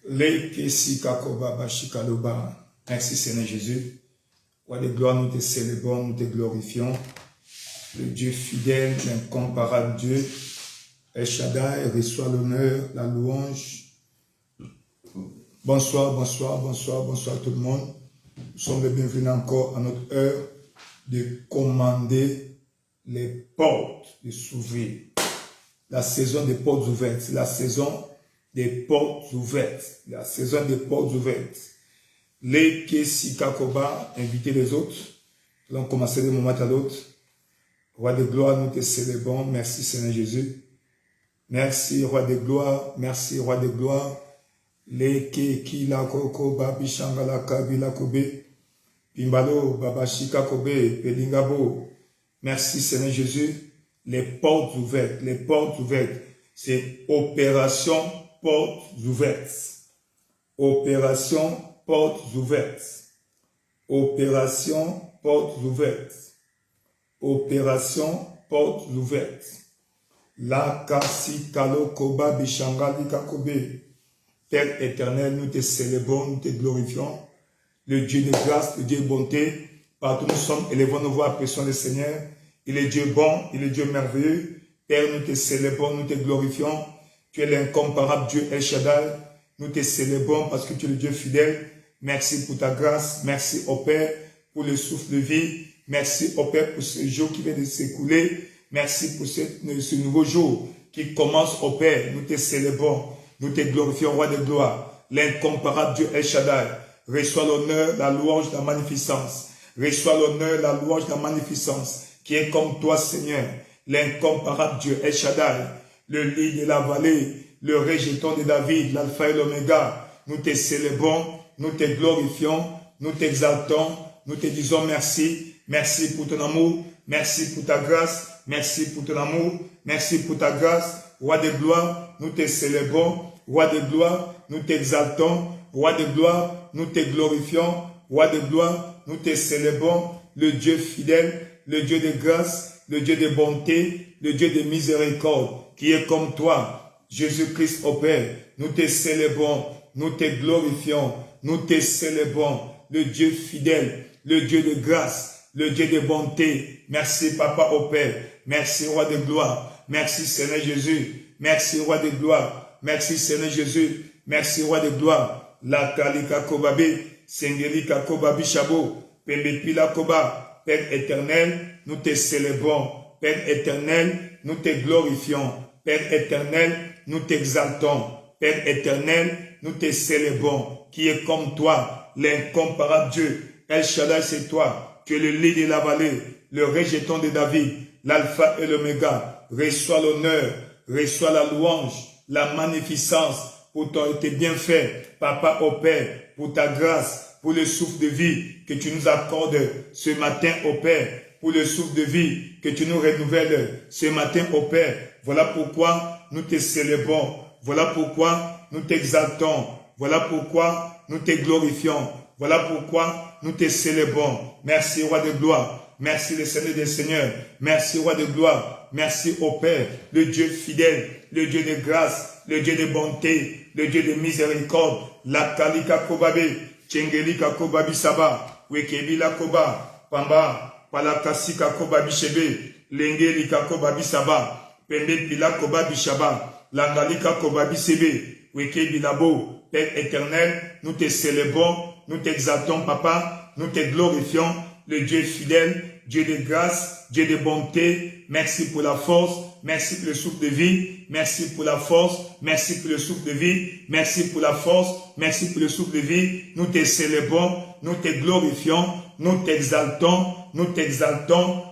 Merci Seigneur Jésus. Roi de gloire, nous te célébrons, nous te glorifions. Le Dieu fidèle, l'incomparable Dieu, El Shaddai, reçoit l'honneur, la louange. Bonsoir, bonsoir, bonsoir, bonsoir tout le monde. Nous sommes les bienvenus encore à notre heure de commander les portes, de s'ouvrir. La saison des portes ouvertes, c'est la saison des portes ouvertes. La saison des portes ouvertes. Les Kesikakoba, invitez les autres. Nous allons commencer d'un moment à l'autre. Roi de gloire, nous te célébrons. Merci Seigneur Jésus. Merci Roi de gloire. Merci Roi de gloire. Les Kekilakoba, Bishangala Kabila Kobe. Pimbalo, Babashika Kobe, Pelingabo. Merci Seigneur Jésus. Les portes ouvertes, les portes ouvertes. C'est opération portes ouvertes. Opération portes ouvertes. Opération portes ouvertes. Opération portes ouvertes. La kasi kalo koba bishangali kakobe. Père éternel, nous te célébrons, nous te glorifions. Le Dieu de grâce, le Dieu de bonté. Partout nous sommes, élevons nos voix, apprécions le Seigneur. Il est Dieu bon, il est Dieu merveilleux. Père, nous te célébrons, nous te glorifions. Tu es l'incomparable Dieu El Shaddai. Nous te célébrons parce que tu es le Dieu fidèle. Merci pour ta grâce. Merci au Père pour le souffle de vie. Merci au Père pour ce jour qui vient de s'écouler. Merci pour ce nouveau jour qui commence au Père. Nous te célébrons. Nous te glorifions, Roi de gloire. L'incomparable Dieu El Shaddai. Reçois l'honneur, la louange, la magnificence. Reçois l'honneur, la louange, la magnificence. Qui est comme toi, Seigneur. L'incomparable Dieu El Shaddai. Le lit de la vallée. Le rejeton de David. L'alpha et l'oméga. Nous te célébrons. Nous te glorifions. Nous t'exaltons. Nous te disons merci. Merci pour ton amour. Merci pour ta grâce. Merci pour ton amour. Merci pour ta grâce. Roi de gloire, nous te célébrons. Roi de gloire, nous t'exaltons. Roi de gloire, nous te glorifions. Roi de gloire, nous te célébrons. Le Dieu fidèle, le Dieu de grâce, le Dieu de bonté, le Dieu de miséricorde, qui est comme toi, Jésus-Christ au Père. Nous te célébrons, nous te glorifions, nous te célébrons. Le Dieu fidèle, le Dieu de grâce, le Dieu de bonté. Merci Papa au Père. Merci Roi de gloire. Merci Seigneur Jésus. Merci Roi de gloire. Merci Seigneur Jésus. Merci Roi de gloire. La kalika kobabe, sengelika kobabi shabo, pembepila koba. Père éternel, nous te célébrons. Père éternel, nous te glorifions. Père éternel, nous t'exaltons. Père éternel, nous te célébrons. Qui est comme toi, l'incomparable Dieu. El Shaddai, c'est toi. Tu es le lit de la vallée, le rejeton de David, l'alpha et l'oméga. Reçois l'honneur, reçois la louange, la magnificence pour tes bienfaits, Papa au Père, pour ta grâce, pour le souffle de vie que tu nous accordes ce matin au Père, pour le souffle de vie que tu nous renouvelles ce matin au Père. Voilà pourquoi nous te célébrons, voilà pourquoi nous t'exaltons, voilà pourquoi nous te glorifions, voilà pourquoi nous te célébrons. Merci Roi de gloire, merci le Seigneur des Seigneurs, merci Roi de gloire. Merci au Père, le Dieu fidèle, le Dieu de grâce, le Dieu de bonté, le Dieu de miséricorde. La kalika kobabe, chengelika kobabi saba, wekebila koba, pamba, palakasika kobabi shebe, lengelika kobabi saba, pembe pila kobabi shaba, langalika kobabi sebe, wekebilabo. Père éternel, nous te célébrons, nous t'exaltons, Papa, nous te glorifions, le Dieu fidèle, Dieu de grâce, Dieu de bonté. Merci pour la force, merci pour le souffle de vie, merci pour la force, merci pour le souffle de vie, merci pour la force, merci pour le souffle de vie. Nous te célébrons, nous te glorifions, nous t'exaltons,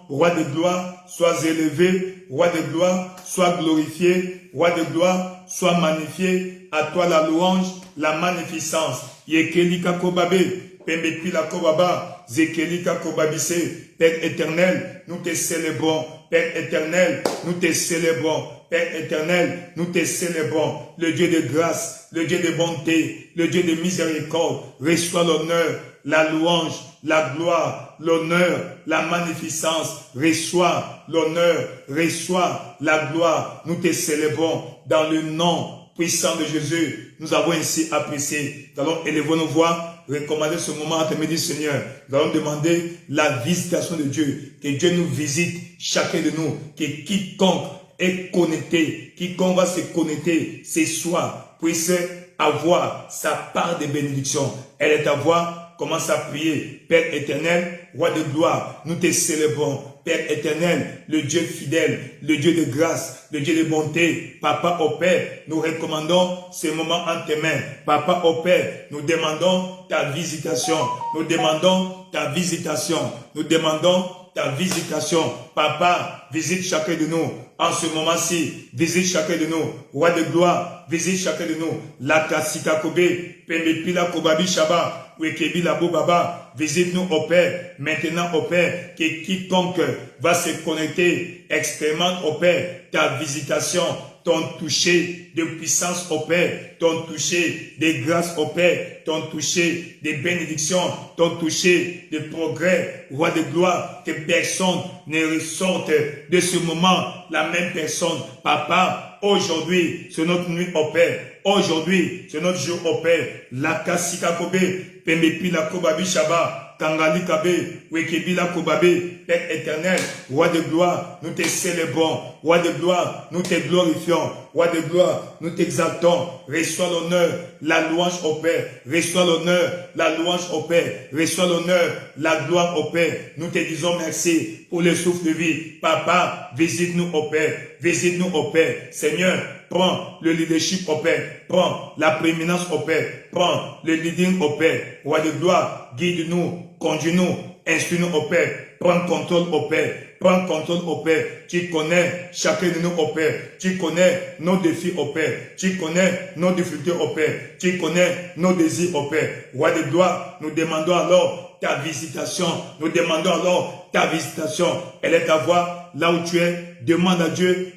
Roi de gloire, sois élevé, Roi de gloire, sois glorifié, Roi de gloire, sois magnifié. À toi la louange, la magnificence. Yekelika kobabe, pembepila kobaba, zekelika kobabise. Père éternel, nous te célébrons. Père éternel, nous te célébrons. Père éternel, nous te célébrons. Le Dieu de grâce, le Dieu de bonté, le Dieu de miséricorde. Reçois l'honneur, la louange, la gloire, l'honneur, la magnificence. Reçois l'honneur, reçois la gloire. Nous te célébrons dans le nom puissant de Jésus, nous avons ainsi apprécié. Nous allons élever nos voix, recommander ce moment à tes médias, Seigneur. Nous allons demander la visitation de Dieu. Que Dieu nous visite, chacun de nous. Que quiconque est connecté, quiconque va se connecter ce soir, puisse avoir sa part de bénédiction. Elle est ta voix. Commence à prier. Père éternel, roi de gloire, nous te célébrons. Père éternel, le Dieu fidèle, le Dieu de grâce, le Dieu de bonté. Papa au Père, nous recommandons ces moments en tes mains. Papa au Père, nous demandons ta visitation. Nous demandons ta visitation. Nous demandons ta visitation. Papa, visite chacun de nous. En ce moment-ci, visite chacun de nous. Roi de gloire, visite chacun de nous. La Kasika Kobe, Pemepila Kobabi Shaba. Wekebi Labo Baba, visite-nous au Père, maintenant au Père, que quiconque va se connecter, expérimente au Père ta visitation, ton toucher de puissance au Père, ton toucher de grâce au Père, ton toucher de bénédiction, ton toucher de progrès, roi de gloire, que personne ne ressorte de ce moment la même personne. Papa, aujourd'hui, c'est notre nuit au Père. Aujourd'hui, c'est notre jour au Père. La Kasika Kobe, Pemepi la Kobabi Shaba, Kangali Kabe, Wekebi la Kobabe, Père éternel, roi de gloire, nous te célébrons. Roi de gloire, nous te glorifions. Roi de gloire, nous t'exaltons. Reçois l'honneur, la louange au Père. Reçois l'honneur, la louange au Père. Reçois l'honneur, la gloire au Père. Nous te disons merci pour le souffle de vie. Papa, visite-nous au Père. Visite-nous au Père. Seigneur, prends le leadership au Père. Prends la prééminence au Père. Prends le leading au Père. Roi de gloire, guide-nous, conduis-nous, instruis-nous au Père. Prends contrôle au Père. Prends contrôle au Père. Tu connais chacun de nous au Père. Tu connais nos défis au Père. Tu connais nos difficultés au Père. Tu connais nos désirs au Père. Roi de gloire, nous demandons alors ta visitation. Nous demandons alors ta visitation. Elle est ta voix là où tu es. Demande à Dieu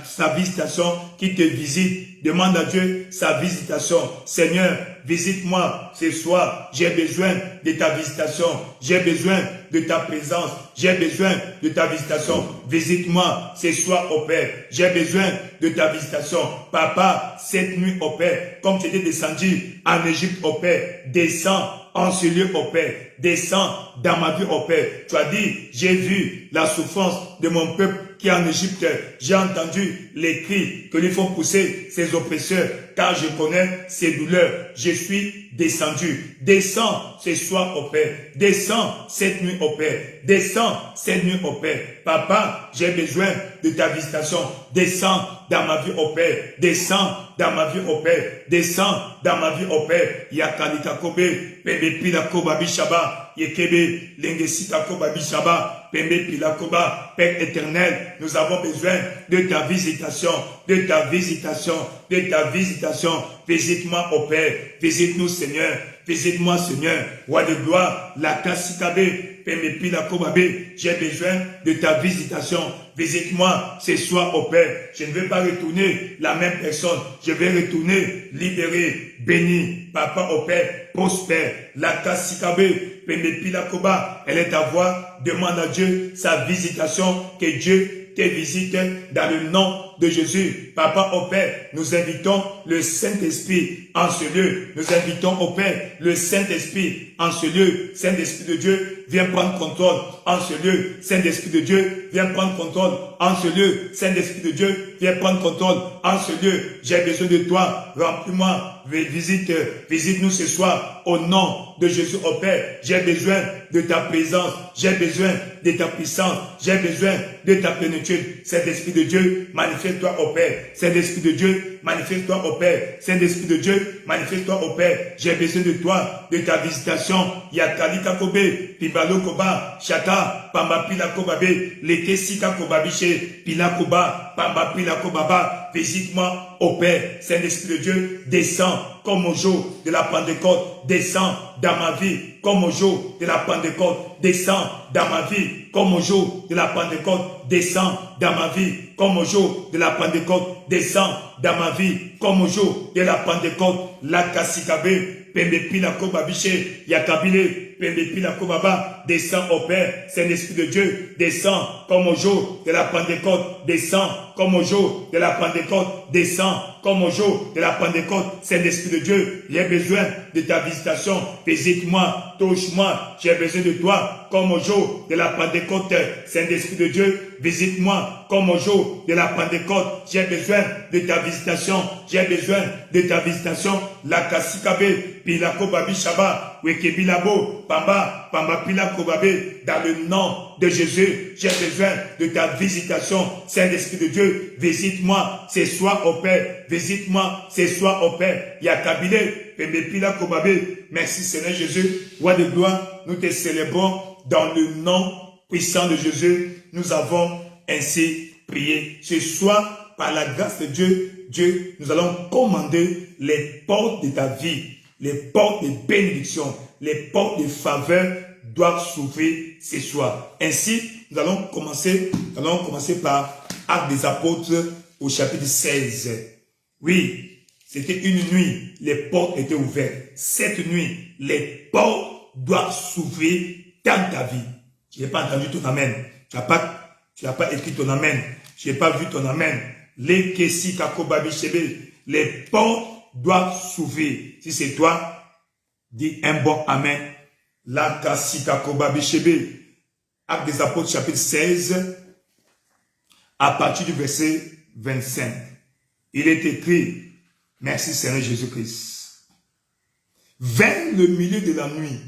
sa visitation qui te visite. Demande à Dieu sa visitation. Seigneur, visite-moi ce soir. J'ai besoin de ta visitation. J'ai besoin de ta présence. J'ai besoin de ta visitation. Visite-moi ce soir au Père. J'ai besoin de ta visitation. Papa, cette nuit au Père, comme tu étais descendu en Égypte au Père, descends en ce lieu au Père. Descends dans ma vie au Père. Tu as dit, j'ai vu la souffrance de mon peuple qui est en Égypte. J'ai entendu les cris que lui font pousser ses oppresseurs, car je connais ses douleurs. Je suis descendu. Descends ce soir au Père. Descends cette nuit au Père. Descends cette nuit au Père. Papa, j'ai besoin de ta visitation. Descends dans ma vie au Père. Descends dans ma vie au Père. Descends dans ma vie au Père. Yakalika Kobe, Pebe Pila Koba Bishaba, Yekebe, Lengesika Koba Bishaba, Pebe Pila Koba. Père éternel, nous avons besoin de ta visitation, de ta visitation, de ta visitation. Visite-moi au Père. Visite-nous, Seigneur. Visite-moi, Seigneur. Roi de gloire, la Kasikabe, Pemepi la Kobabe. J'ai besoin de ta visitation. Visite-moi ce soir au Père. Je ne vais pas retourner la même personne. Je vais retourner libéré, béni. Papa au Père, prospère. La Kasikabe, Pemepi la Koba. Elle est ta voix. Demande à Dieu sa visitation. Que Dieu te visite dans le nom de Jésus. Papa au Père, nous invitons le Saint-Esprit en ce lieu. Nous invitons au Père le Saint-Esprit en ce lieu. Saint-Esprit de Dieu, viens prendre contrôle en ce lieu. Saint-Esprit de Dieu, viens prendre contrôle en ce lieu. Saint-Esprit de Dieu, viens prendre contrôle en ce lieu. J'ai besoin de toi. Remplis-moi. Visite-nous ce soir au nom de Jésus au Père. J'ai besoin de ta présence. J'ai besoin de ta puissance. J'ai besoin de ta plénitude. Saint-Esprit de Dieu, manifeste-toi au Père. Saint-Esprit de Dieu, manifeste-toi au Père. Saint-Esprit de Dieu, manifeste-toi au Père. J'ai besoin de toi, de ta visitation. Yakalika Kobe, Pibalo Koba, Shaka, Pamba Pila Kobabe, Leke Sika Kobabiche, Pila Koba, Pamba Pila Kobaba. Visite-moi au Père. Saint-Esprit de Dieu, descends comme au jour de la Pentecôte. Descends dans ma vie comme au jour de la Pentecôte. Descends dans ma vie comme au jour de la Pentecôte. Descends dans ma vie comme au jour de la Pentecôte. Descends dans ma vie comme au jour de la Pentecôte, la Kassikabe, Pembepi la Kobabiche, Yakabile, Pembepi la Kobaba, descend au Père, Saint-Esprit de Dieu, descend comme au jour de la Pentecôte, descend comme au jour de la Pentecôte, descend comme au jour de la Pentecôte, Saint-Esprit de Dieu, j'ai besoin de ta visitation, visite-moi, touche-moi, j'ai besoin de toi, comme au jour de la Pentecôte, Saint-Esprit de Dieu, visite-moi, comme au jour de la Pentecôte, j'ai besoin de ta visitation, j'ai besoin de ta visitation, la Kassikabe, Pilako Babi Shaba, Wekebilabo, Pamba, Pamba Pilako Babe, dans le nom de Jésus, j'ai besoin de ta visitation, Saint-Esprit de Dieu, visite-moi, ce soir au Père, visite-moi, ce soir au Père, Yakabile, Pembe Pilako Babe, merci Seigneur Jésus, roi de gloire, nous te célébrons dans le nom puissant de Jésus, nous avons ainsi prié. Ce soir, par la grâce de Dieu, nous allons commander les portes de ta vie, les portes de bénédiction, les portes de faveur doivent s'ouvrir ce soir. Ainsi, nous allons commencer par Actes des Apôtres au chapitre 16. Oui, c'était une nuit, les portes étaient ouvertes. Cette nuit, les portes doivent s'ouvrir dans ta vie. Je n'ai pas entendu ton amen. Tu n'as pas écrit ton amen. Je n'ai pas vu ton amen. Les portes doivent s'ouvrir. Si c'est toi, dis un bon amen. La Actes des Apôtres chapitre 16, à partir du verset 25. Il est écrit, merci Seigneur Jésus-Christ. Vers le milieu de la nuit,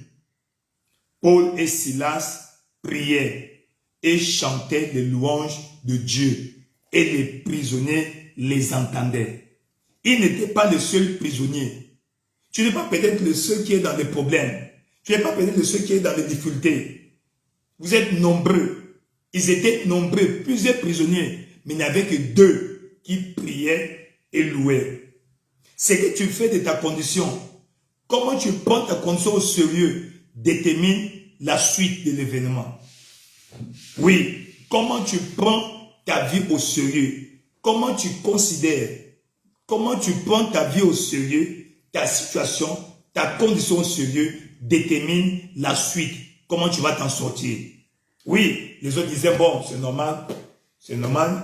Paul et Silas priaient et chantaient les louanges de Dieu, et les prisonniers les entendaient. Ils n'étaient pas les seuls prisonniers. Tu n'es pas peut-être le seul qui est dans les problèmes. Tu n'es pas peut-être le seul qui est dans les difficultés. Vous êtes nombreux. Ils étaient nombreux, plusieurs prisonniers, mais il n'y avait que 2 qui priaient et louaient. Ce que tu fais de ta condition, comment tu prends ta condition au sérieux, détermine la suite de l'événement. Oui, comment tu prends ta vie au sérieux, comment tu considères, comment tu prends ta vie au sérieux, ta situation, ta condition au sérieux, détermine la suite, comment tu vas t'en sortir. Oui, les autres disaient, bon, c'est normal,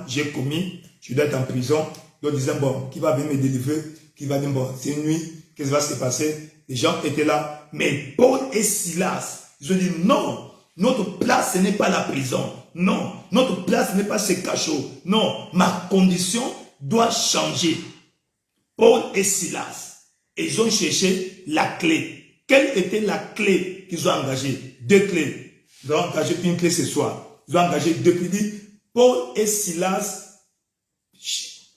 j'ai commis, je dois être en prison. D'autres disaient, bon, qui va venir me délivrer, qui va dire, bon, c'est une nuit, qu'est-ce qui va se passer? Les gens étaient là, mais Paul et Silas, ils ont dit, non, notre place, ce n'est pas la prison. Non, notre place, ce n'est pas ce cachot. Non, ma condition doit changer. Paul et Silas, ils ont cherché la clé. Quelle était la clé qu'ils ont engagée? 2 clés. Ils ont engagé une clé ce soir. Ils ont engagé 2 clés. Paul et Silas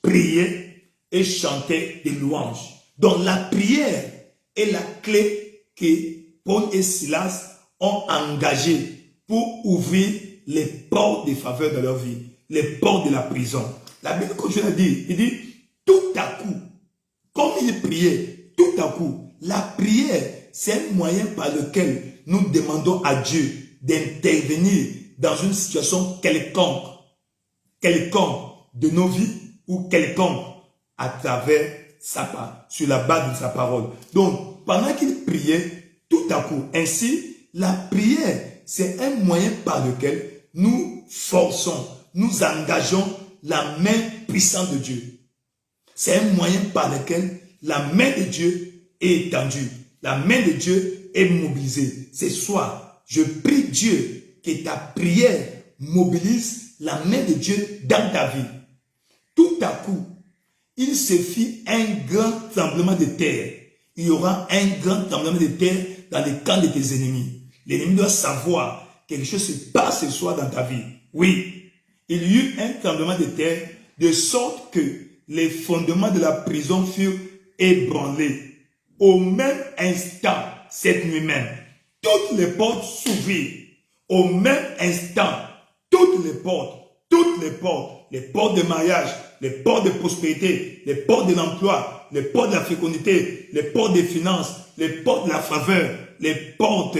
priaient et chantaient des louanges. Donc la prière est la clé que Paul et Silas ont engagée pour ouvrir les portes des faveurs de leur vie, les portes de la prison. La Bible continue à dire, il dit, tout à coup, comme ils priaient, tout à coup, la prière, c'est un moyen par lequel nous demandons à Dieu d'intervenir dans une situation quelconque de nos vies ou quelconque à travers sur la base de sa parole. Donc, pendant qu'ils priaient, tout à coup, ainsi, la prière, c'est un moyen par lequel nous forçons, nous engageons la main puissante de Dieu. C'est un moyen par lequel la main de Dieu est étendue. La main de Dieu est mobilisée. Ce soir, je prie Dieu que ta prière mobilise la main de Dieu dans ta vie. Tout à coup, il se fit un grand tremblement de terre. Il y aura un grand tremblement de terre dans les camps de tes ennemis. L'ennemi doit savoir que quelque chose se passe ce soir dans ta vie. Oui, il y eut un tremblement de terre de sorte que les fondements de la prison furent ébranlés. Au même instant, cette nuit même, toutes les portes s'ouvrirent. Au même instant, toutes les portes de mariage, les portes de prospérité, les portes de l'emploi, les portes de la fécondité, les portes des finances, les portes de la faveur, les portes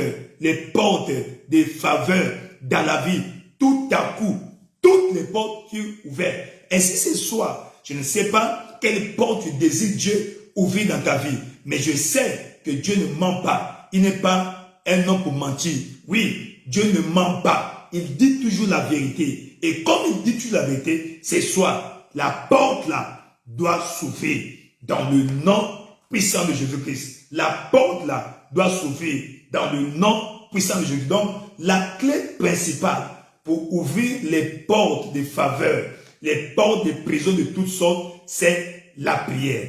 des faveurs dans la vie. Tout à coup, toutes les portes furent ouvertes. Ainsi ce soir, Je ne sais pas quelle porte tu désires Dieu ouvrir dans ta vie. Mais je sais que Dieu ne ment pas. Il n'est pas un homme pour mentir. Oui, Dieu ne ment pas. Il dit toujours la vérité. Et comme il dit toujours la vérité, c'est soit la porte là doit s'ouvrir dans le nom puissant de Jésus-Christ. La porte là doit s'ouvrir dans le nom puissant de Jésus. Donc, la clé principale pour ouvrir les portes de faveur, les portes de prison de toutes sortes, c'est la prière.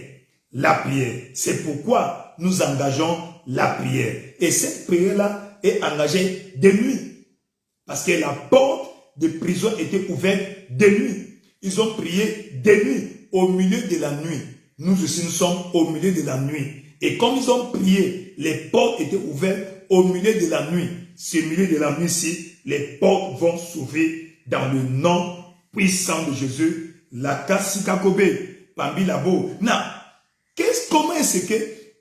La prière. C'est pourquoi nous engageons la prière. Et cette prière-là est engagée de nuit. Parce que la porte de prison était ouverte de nuit. Ils ont prié de nuit, au milieu de la nuit. Nous aussi, nous sommes au milieu de la nuit. Et comme ils ont prié, les portes étaient ouvertes au milieu de la nuit. Ce milieu de la nuit-ci, les portes vont s'ouvrir dans le nom puissant de Jésus. La Kassikakobe, Pambi Labo. Comment est-ce que,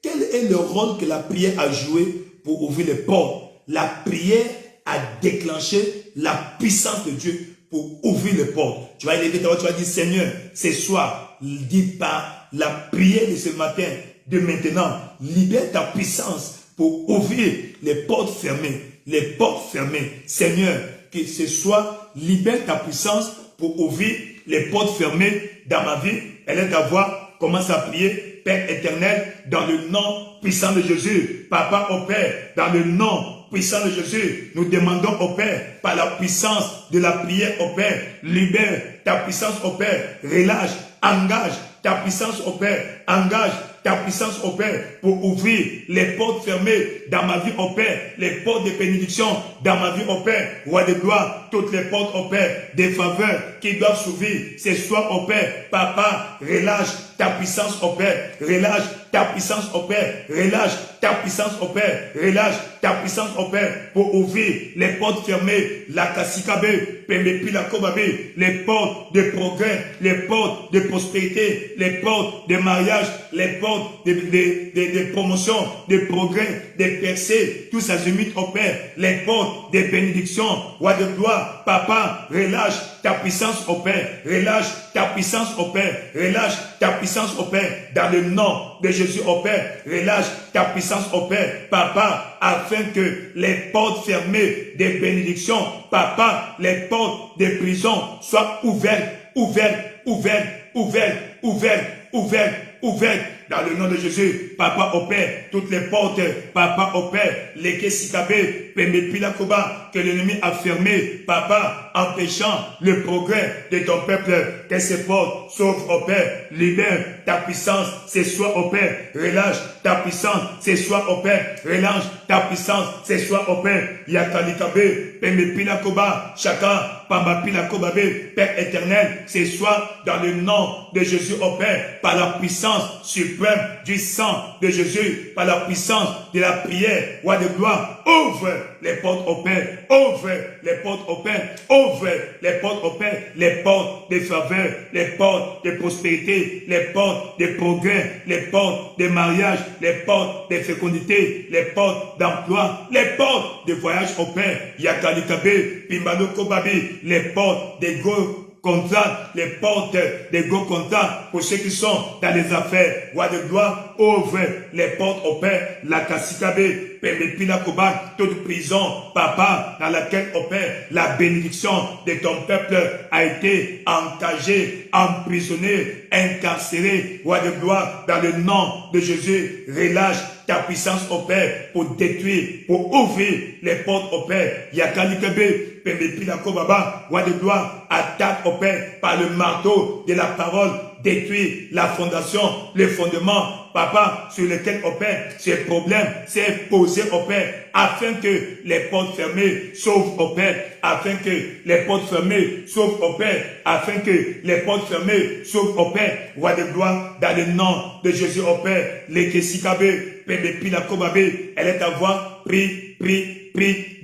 quel est le rôle que la prière a joué pour ouvrir les portes? La prière a déclenché la puissance de Dieu pour ouvrir les portes. Tu vas élever ta voix, tu vas dire, Seigneur, ce soir, dis par la prière de ce matin, de maintenant, libère ta puissance pour ouvrir les portes fermées. Les portes fermées. Seigneur, que ce soit, libère ta puissance pour ouvrir les portes fermées dans ma vie. Elle est ta voix, commence à prier. Père éternel, dans le nom puissant de Jésus, Papa au Père, dans le nom puissant de Jésus, nous demandons au Père, par la puissance de la prière au Père, libère ta puissance au Père, relâche, engage ta puissance au Père, engage ta puissance au Père pour ouvrir les portes fermées dans ma vie au Père, les portes de bénédiction dans ma vie au Père, roi de gloire, toutes les portes au Père, des faveurs qui doivent s'ouvrir, ce soir au Père, Papa, relâche ta puissance au Père, relâche ta puissance au Père, relâche ta puissance au Père, relâche ta puissance au Père pour ouvrir les portes fermées, la Kassikabe, Pembepi la Kobabe, les portes de progrès, les portes de prospérité, les portes de mariage, les portes de promotion, de progrès, de percées, tous azimuts au Père, les portes de bénédiction, roi de gloire, Papa, relâche ta puissance au Père, relâche ta puissance au Père, relâche ta puissance au Père, dans le nom de Jésus au Père, relâche ta puissance au Père, Papa, afin que les portes fermées des bénédictions, Papa, les portes des prisons soient ouvertes, ouvertes, ouvertes, ouvertes, ouvertes, ouvertes, ouvertes, dans le nom de Jésus, Papa au Père, toutes les portes, Papa au Père, les Kesikabe, Pembepilakoba, que l'ennemi a fermé, Papa, empêchant le progrès de ton peuple, que ces portes s'ouvrent au Père, libère ta puissance, c'est soit au Père, relâche ta puissance, c'est soit au Père, relâche ta puissance, c'est soit au Père, Yakalikabe, Pembepilakoba, chacun, Pambapilakobabe, Père éternel, c'est soit dans le nom de Jésus au Père, par la puissance suprême du sang de Jésus, par la puissance de la prière, roi de gloire, ouvre les portes au Père, ouvre les portes au Père, ouvre les portes au Père, les portes de faveur, les portes de prospérité, les portes de progrès, les portes de mariage, les portes de fécondité, les portes d'emploi, les portes de voyage au Père, Yakalikabe, Pimbalokobabi, les portes de go contrat, les portes des gros contrats pour ceux qui sont dans les affaires. Roi de gloire, ouvre les portes au Père, la Kassikabe, Pembepilakoba, toute prison, Papa, dans laquelle au Père, la bénédiction de ton peuple a été encagée, emprisonnée, incarcérée. Roi de gloire, dans le nom de Jésus, relâche ta puissance au Père pour détruire, pour ouvrir les portes au Père. Yakalikabe, Pembepilakoba, roi de gloire, attaque au Père par le marteau de la parole, détruire la fondation, le fondement, Papa, sur lequel au Père, ces problèmes s'est posé au Père, afin que les portes fermées s'ouvrent au Père, afin que les portes fermées s'ouvrent au Père, afin que les portes fermées s'ouvrent au Père, roi de gloire, dans le nom de Jésus au Père, les Kesikabe, Pembepilakobabe, elle est à voix, prie prie,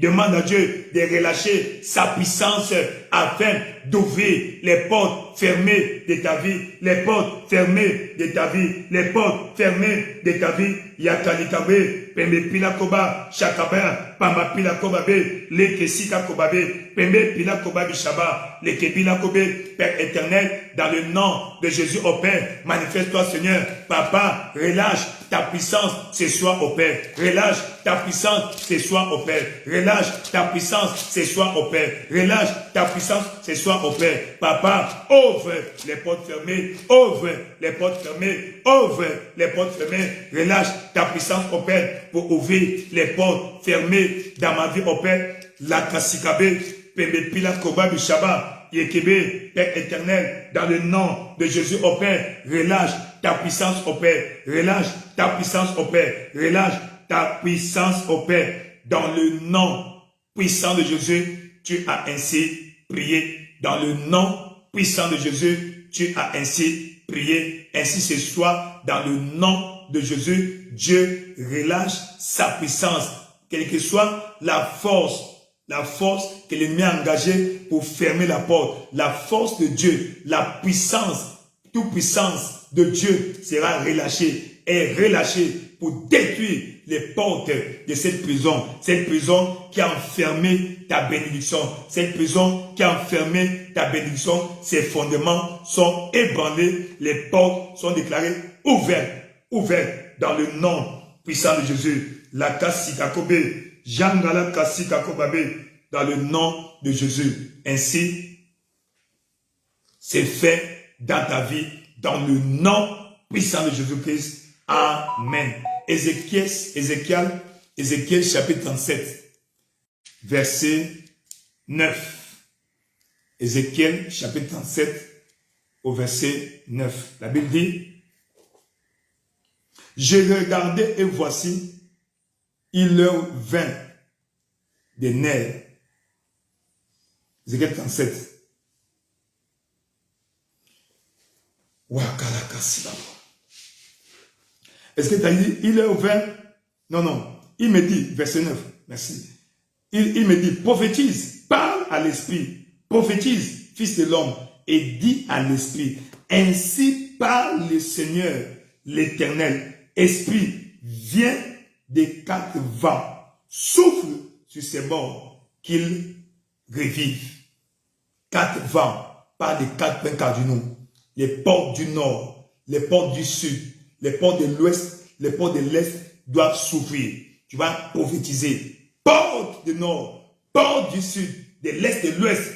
demande à Dieu de relâcher sa puissance afin d'ouvrir les portes fermées de ta vie, les portes fermées de ta vie, les portes fermées de ta vie. Yakalikabe, Pembe Pila Koba, Shakaba, Pamba Pila Kobabe, Lekesika Kobabe, Pembe Pila Koba Bishaba, Lekebila Kobe, Père éternel, dans le nom de Jésus au Père, manifeste-toi Seigneur, Papa, relâche ta puissance ce soir au Père, relâche ta puissance ce soir au Père, relâche ta puissance ce soir au Père, relâche ta puissance ce soir au Père. Papa, ouvre les portes fermées, ouvre les portes fermées, ouvre les portes fermées, relâche ta puissance au Père pour ouvrir les portes fermées dans ma vie au Père. La Kassikabe, Pembe Pila Koba Bishaba, Yekebe, Père éternel, dans le nom de Jésus au Père, relâche ta puissance au Père, relâche ta puissance au Père, relâche ta puissance au Père, dans le nom puissant de Jésus, tu as ainsi prié, dans le nom puissant de Jésus, tu as ainsi prié, ainsi ce soir, dans le nom de Jésus, Dieu relâche sa puissance, quelle que soit la force que l'ennemi a engagée pour fermer la porte, la force de Dieu, la puissance, toute puissance de Dieu sera relâchée et relâchée pour détruire les portes de cette prison qui a enfermé ta bénédiction, cette prison qui a enfermé ta bénédiction, ses fondements sont ébranlés, les portes sont déclarées ouvertes dans le nom puissant de Jésus. La Kassikakobe, Jangala Kassikakobabe, dans le nom de Jésus. Ainsi, c'est fait dans ta vie, dans le nom puissant de Jésus-Christ. Amen. Ézéchiel chapitre 37, verset 9. Ézéchiel chapitre 37, au verset 9. La Bible dit, « Je regardais et voici, il leur vint des nerfs. » Ézéchiel 37. Est-ce que tu as dit, il leur vint? Non. Il me dit, verset 9, merci. Il me dit, prophétise, parle à l'esprit, prophétise, fils de l'homme, et dis à l'esprit, ainsi parle le Seigneur, l'Éternel, esprit, viens des quatre vents, souffle sur ses bords, qu'il revive. Quatre vents, pas des quatre points cardinaux. Les portes du nord, les portes du sud, les portes de l'ouest, les portes de l'est doivent s'ouvrir. Tu vas prophétiser. Porte du nord, porte du sud, de l'est et de l'ouest.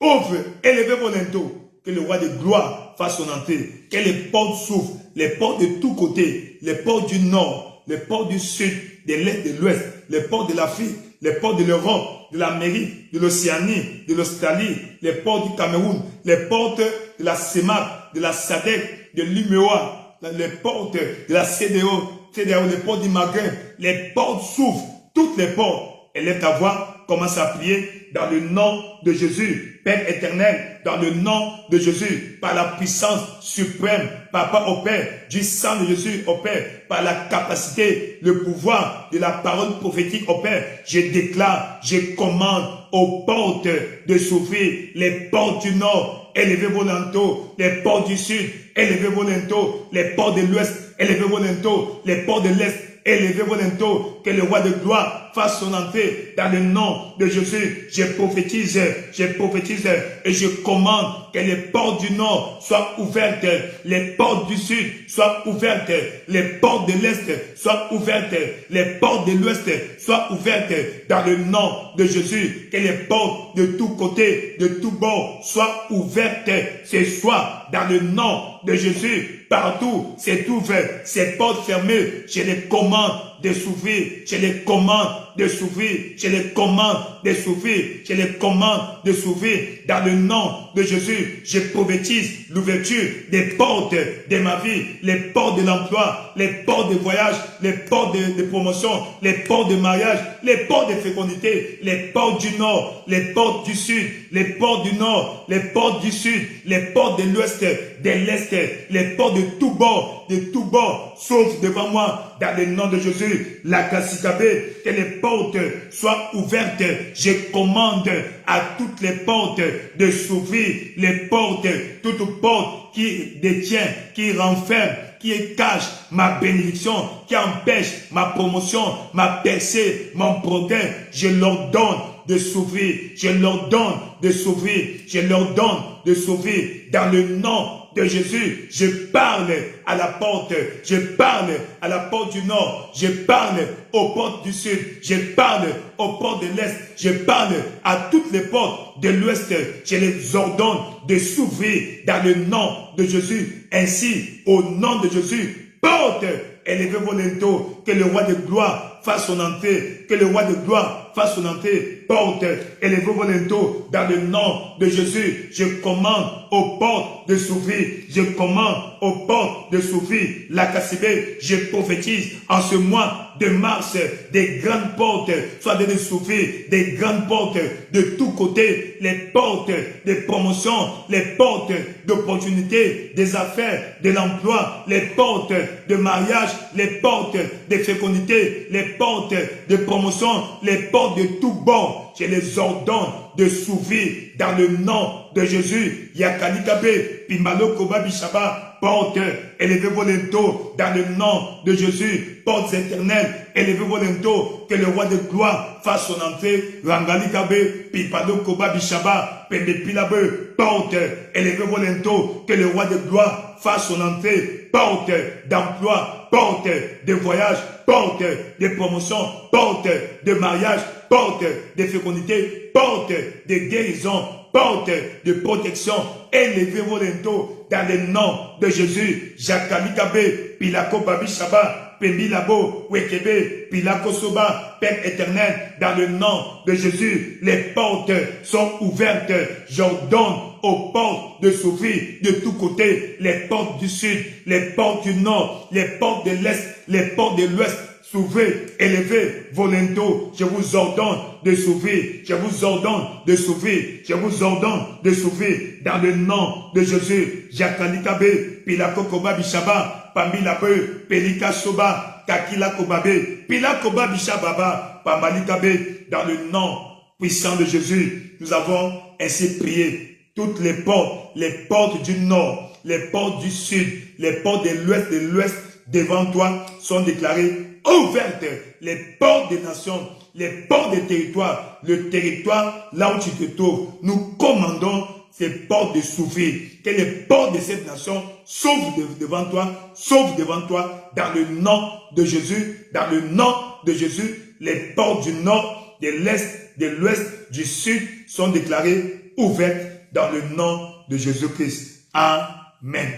Ouvre, élevez vos linteaux. Que le roi de gloire fasse son entrée. Que les portes s'ouvrent. Les portes de tous côtés. Les portes du nord, les portes du sud, de l'est et de l'ouest. Les portes de l'Afrique, les portes de l'Europe, de l'Amérique, de l'Océanie, de l'Australie, les portes du Cameroun, les portes de la CEMAC, de la SADC, de l'UMEOA, les portes de la CDO, les portes du Maghreb, les portes s'ouvrent, toutes les portes. Élève ta voix, commence à prier dans le nom de Jésus, Père éternel, dans le nom de Jésus, par la puissance suprême, Papa au Père, du sang de Jésus au Père, par la capacité, le pouvoir de la parole prophétique au Père, je déclare, je commande aux portes de s'ouvrir, les portes du nord, élevez vos linteaux, les portes du sud, élevez vos linteaux, les portes de l'ouest, élevez vos linteaux, les portes de l'est, élevez vos linteaux, que le roi de gloire fasse son entrée dans le nom de Jésus. Je prophétise et je commande que les portes du nord soient ouvertes, les portes du sud soient ouvertes, les portes de l'est soient ouvertes, les portes de l'ouest soient ouvertes dans le nom de Jésus, que les portes de tous côtés, de tous bords soient ouvertes ce soir dans le nom de Jésus. Partout, c'est ouvert, ces portes fermées, je les commande de s'ouvrir, je les commande de s'ouvrir, je les commande de s'ouvrir, je les commande de s'ouvrir dans le nom de Jésus. Je prophétise l'ouverture des portes de ma vie, les portes de l'emploi, les portes de voyage, les portes de promotion, les portes de mariage, les portes de fécondité, les portes du nord, les portes du sud, les portes du nord, les portes du sud, les portes de l'ouest, l'ouest, de l'est, les portes de tous bords s'ouvrent devant moi, dans le nom de Jésus. La Kassikabé, que les portes soient ouvertes. Je commande à toutes les portes de s'ouvrir, les portes, toutes portes qui détiennent, qui renferment, qui cache ma bénédiction, qui empêche ma promotion, ma percée, mon progrès. Je leur donne de s'ouvrir, je leur donne de s'ouvrir, je leur donne de s'ouvrir dans le nom de Jésus. Je parle à la porte, je parle à la porte du nord, je parle aux portes du sud, je parle aux portes de l'est, je parle à toutes les portes de l'ouest. Je les ordonne de s'ouvrir dans le nom de Jésus. Ainsi, au nom de Jésus, porte, élevez vos linteaux, que le roi de gloire fasse son entrée, que le roi de gloire fasse son entrée. Porte, élevez vos linteaux dans le nom de Jésus. Je commande aux portes de s'ouvrir, je commande aux portes de s'ouvrir. La Kassibé, je prophétise en ce mois de mars, des grandes portes soient de s'ouvrir, des grandes portes de tous côtés, les portes de promotion, les portes d'opportunités, des affaires, de l'emploi, les portes de mariage, les portes de fécondité, les portes de promotion, les portes de tous bords. Je les ordonne de s'ouvrir dans le nom de Jésus. Yakalikabe, Pimalo Koba Bishaba, porte, élevez vos linteaux dans le nom de Jésus. Portes éternelles, élevez vos linteaux, que le roi de gloire fasse son entrée. Rangalikabe, Pipalo Koba Bishaba, Pembe Pilabe, porte, élevez vos linteaux, que le roi de gloire fasse son entrée. Porte d'emploi, porte de voyage, porte de promotion, porte de mariage, porte de fécondité, porte de guérison, porte de protection. Élevez vos linteaux dans le nom de Jésus. Jakalikabe, Pilako Babishaba, Pembilabo, Wekebe, Pilako Soba, Père éternel, dans le nom de Jésus, les portes sont ouvertes. J'ordonne aux portes de s'ouvrir de tous côtés, les portes du sud, les portes du nord, les portes de l'est, les portes de l'ouest. S'ouvrez, élevez vos linteaux. Je vous ordonne de s'ouvrir. Je vous ordonne de s'ouvrir. Je vous ordonne de s'ouvrir dans le nom de Jésus. Jakalikabe, Pilako Koba Bishaba, Pambilabe, Pelika Soba, Kakila Kobabe, Pilakoba Bishababa, Pambalikabe, dans le nom puissant de Jésus. Nous avons ainsi prié. Toutes les portes du nord, les portes du sud, les portes de l'ouest devant toi sont déclarées ouvertes. Les portes des nations, les portes des territoires, le territoire là où tu te trouves, nous commandons ces portes de s'ouvrir. Que les portes de cette nation s'ouvrent devant toi, dans le nom de Jésus, dans le nom de Jésus. Les portes du nord, de l'est, de l'ouest, du sud sont déclarées ouvertes dans le nom de Jésus-Christ. Amen.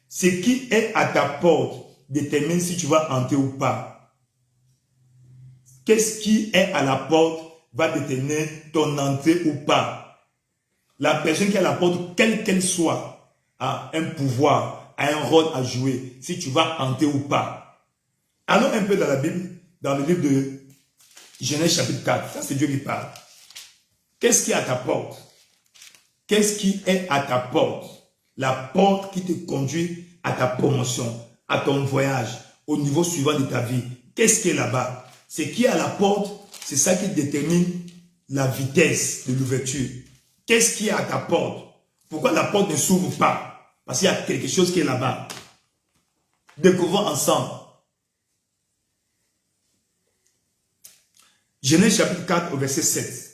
Ce qui est à ta porte détermine si tu vas entrer ou pas. Qu'est-ce qui est à la porte va déterminer ton entrée ou pas. La personne qui est à la porte, quelle qu'elle soit, a un pouvoir, a un rôle à jouer, si tu vas entrer ou pas. Allons un peu dans la Bible, dans le livre de Genèse chapitre 4. Ça, c'est Dieu qui parle. Qu'est-ce qui est à ta porte? Qu'est-ce qui est à ta porte? La porte qui te conduit à ta promotion, à ton voyage, au niveau suivant de ta vie. Qu'est-ce qui est là-bas? Ce qui est à la porte, c'est ça qui détermine la vitesse de l'ouverture. Qu'est-ce qui est à ta porte? Pourquoi la porte ne s'ouvre pas? Parce qu'il y a quelque chose qui est là-bas. Découvrons ensemble. Genèse chapitre 4 au verset 7.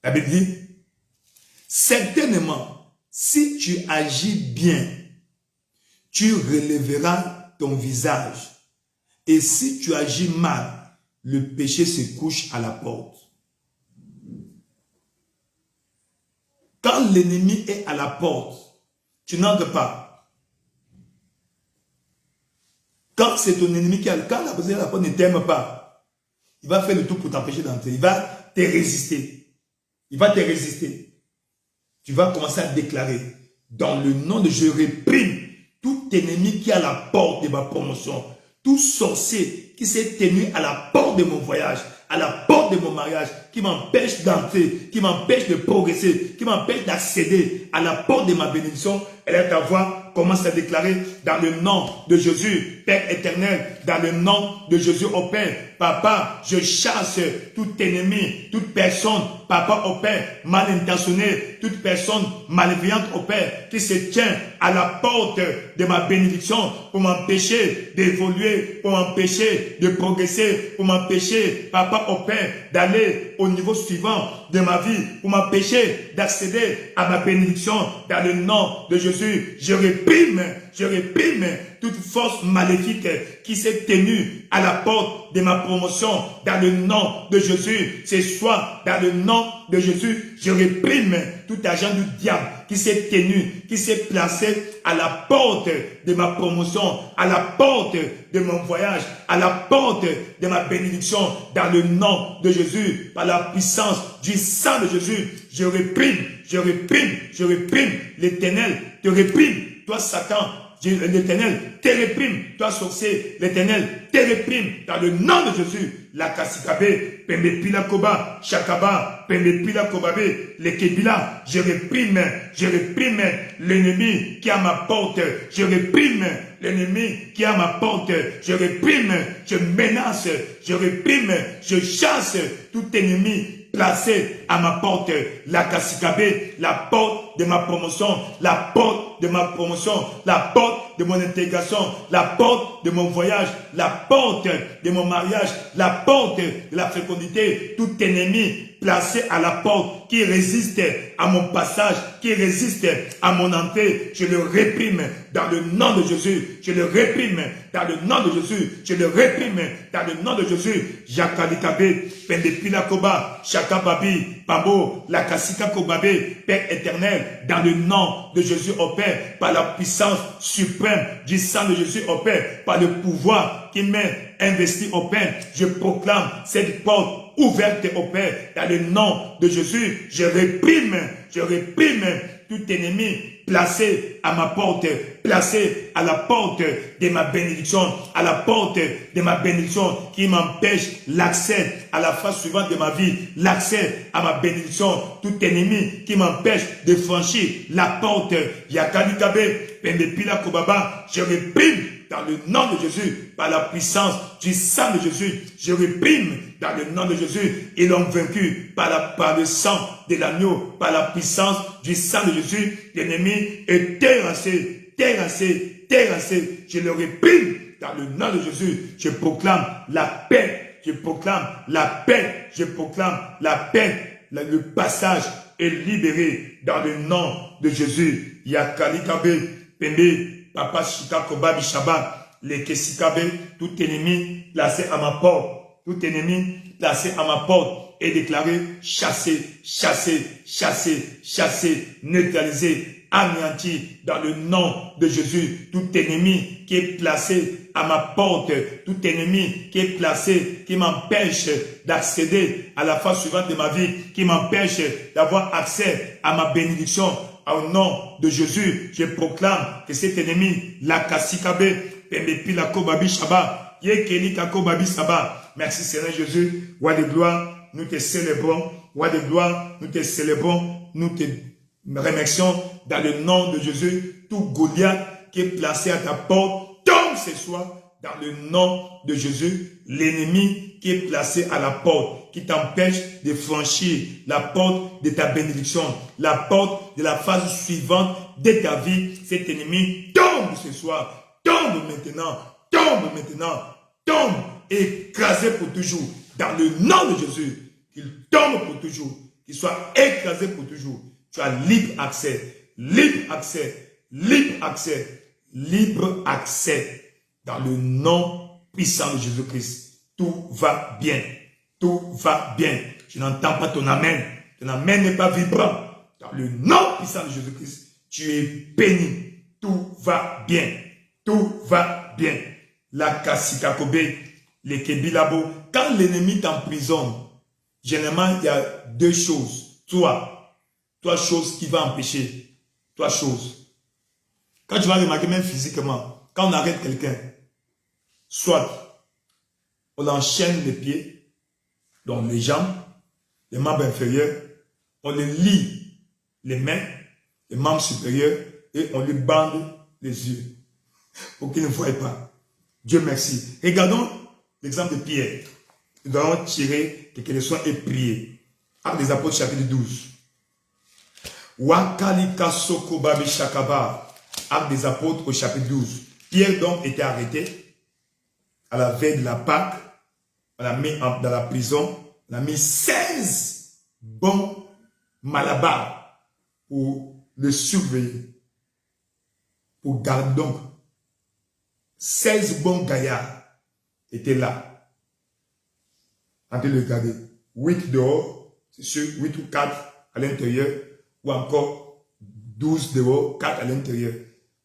La Bible dit, certainement, si tu agis bien, tu relèveras ton visage. Et si tu agis mal, le péché se couche à la porte. Quand l'ennemi est à la porte, tu n'entres pas. Quand c'est ton ennemi qui est quand la personne à la porte ne t'aime pas, il va faire le tout pour t'empêcher d'entrer. Il va te résister. Il va te résister. Tu vas commencer à déclarer, dans le nom de Jésus, réprime tout ennemi qui est à la porte de ma promotion. Tout sorcier qui s'est tenu à la porte de mon voyage, à la porte de mon mariage, qui m'empêche d'entrer, qui m'empêche de progresser, qui m'empêche d'accéder à la porte de ma bénédiction, elle est ta voix, commence à déclarer dans le nom de Jésus, Père éternel, dans le nom de Jésus au Père. Papa, je chasse tout ennemi, toute personne, papa au Père, mal intentionnée, toute personne malveillante au Père, qui se tient à la porte de ma bénédiction pour m'empêcher d'évoluer, pour m'empêcher de progresser, pour m'empêcher, papa au Père, d'aller au niveau suivant de ma vie, pour m'empêcher d'accéder à ma bénédiction. Dans le nom de Jésus, je réprime toute force maléfique qui s'est tenue à la porte de ma promotion. Dans le nom de Jésus, ce soir, dans le nom de Jésus, je réprime tout agent du diable qui s'est tenu, qui s'est placé à la porte de ma promotion, à la porte de mon voyage, à la porte de ma bénédiction. Dans le nom de Jésus, par la puissance du sang de Jésus, je réprime l'Éternel te réprime, toi Satan. L'Éternel te réprime, toi sorcier, l'Éternel te réprime, dans le nom de Jésus. La Kasikabe, Pembe Pila Koba, Shakaba, Pembe Pila Kobabe, les Kebila, je réprime l'ennemi qui est à ma porte, je réprime l'ennemi qui est à ma porte, je réprime, je menace, je réprime, je chasse tout ennemi placé à ma porte, la Kasikabe, la porte de ma promotion, la porte de ma promotion, la porte de mon intégration, la porte de mon voyage, la porte de mon mariage, la porte de la fécondité, tout ennemi placé à la porte qui résiste à mon passage, qui résiste à mon entrée, je le réprime dans le nom de Jésus, je le réprime dans le nom de Jésus, je le réprime dans le nom de Jésus. Jakalikabe, Pendepila Koba, Shakababi, Pabo, la Kasika Kobabe, Père éternel, dans le nom de Jésus au Père, par la puissance suprême du sang de Jésus au Père, par le pouvoir qui m'est investi au Père, je proclame cette porte ouverte au Père, dans le nom de Jésus, je réprime tout ennemi placé à ma porte, placé à la porte de ma bénédiction, à la porte de ma bénédiction qui m'empêche l'accès à la phase suivante de ma vie, l'accès à ma bénédiction, tout ennemi qui m'empêche de franchir la porte, Yakalikabe, Pendepila Kobaba, je réprime dans le nom de Jésus, par la puissance du sang de Jésus, je réprime dans le nom de Jésus. Ils l'ont vaincu par le sang de l'agneau, par la puissance du sang de Jésus. L'ennemi est terrassé. Je le réprime dans le nom de Jésus. Je proclame la paix. Je proclame la paix. Je proclame la paix. Le passage est libéré dans le nom de Jésus. Yakalikabe, Pembe, Papa Shika Koba Bishaba, les Kesikabe, tout ennemi placé à ma porte, tout ennemi placé à ma porte est déclaré chassé, neutralisé, anéanti dans le nom de Jésus. Tout ennemi qui est placé à ma porte, tout ennemi qui est placé, qui m'empêche d'accéder à la phase suivante de ma vie, qui m'empêche d'avoir accès à ma bénédiction, au nom de Jésus, je proclame que cet ennemi, la Kasikabe, Pembepi la Kobabi Shaba, Yekeli Kakobabi Saba. Merci Seigneur Jésus, roi de gloire, nous te célébrons, roi de gloire, nous te célébrons, nous te remercions dans le nom de Jésus. Tout Goliath qui est placé à ta porte, tombe ce soir dans le nom de Jésus. L'ennemi qui est placé à la porte, qui t'empêche de franchir la porte de ta bénédiction, la porte de la phase suivante de ta vie, cet ennemi tombe ce soir, tombe maintenant, tombe, écrasé pour toujours, dans le nom de Jésus, qu'il tombe pour toujours, qu'il soit écrasé pour toujours. Tu as libre accès, dans le nom puissant de Jésus-Christ. Tout va bien. Je n'entends pas ton amen. Ton amen n'est pas vibrant. Dans le nom puissant de Jésus-Christ, tu es béni. Tout va bien. La Kasikakobe, les Kebilabo. Quand l'ennemi t'emprisonne, généralement, il y a deux choses. Trois choses qui vont empêcher. Trois choses. Quand tu vas remarquer, même physiquement, quand on arrête quelqu'un, soit on enchaîne les pieds, Donc les jambes, les membres inférieurs, on les lie les mains, les membres supérieurs et on lui bande les yeux pour qu'il ne voie pas. Dieu merci. Regardons l'exemple de Pierre. Nous allons tirer quelques leçons et prier. Actes des Apôtres chapitre 12. Wakalika Soko Babi Shakaba. Actes des Apôtres au chapitre 12. Pierre donc était arrêté à la veille de la Pâque. On l'a mis dans la prison. On a mis 16 bons malabars pour le surveiller. Pour garder donc 16 bons gaillards étaient là. En train de le garder. 8 dehors, c'est sûr, 8 ou 4 à l'intérieur, ou encore 12 dehors, 4 à l'intérieur.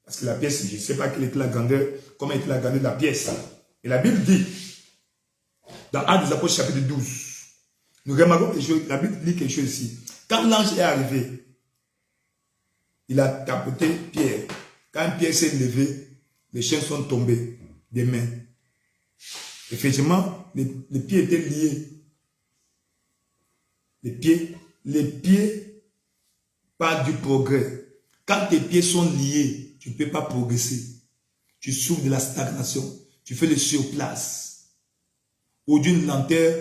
Parce que la pièce, je ne sais pas quelle était la grandeur, comment était la grandeur de la pièce. Et la Bible dit, dans Actes des Apôtres chapitre 12, nous remarquons quelque chose, la Bible dit quelque chose ici. Quand l'ange est arrivé, il a tapoté Pierre. Quand Pierre s'est levé, les chaînes sont tombées des mains. Effectivement, les pieds étaient liés. Les pieds, pas du progrès. Quand tes pieds sont liés, tu ne peux pas progresser. Tu souffres de la stagnation. Tu fais le surplace. Ou d'une lenteur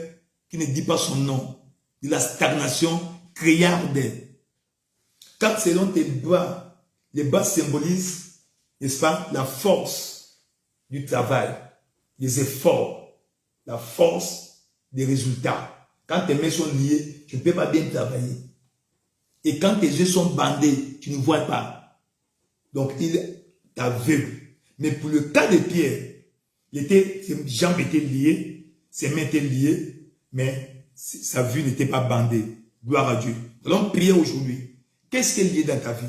qui ne dit pas son nom. De la stagnation criarde. Quand selon tes bras, les bras symbolisent, n'est-ce pas, la force du travail, des efforts, la force des résultats. Quand tes mains sont liées, tu ne peux pas bien travailler. Et quand tes yeux sont bandés, tu ne vois pas. Donc, il est aveugle. Mais pour le cas de Pierre, ses jambes étaient liées, ses mains étaient liées, mais sa vue n'était pas bandée. Gloire à Dieu. Nous allons prier aujourd'hui. Qu'est-ce qui est lié dans ta vie?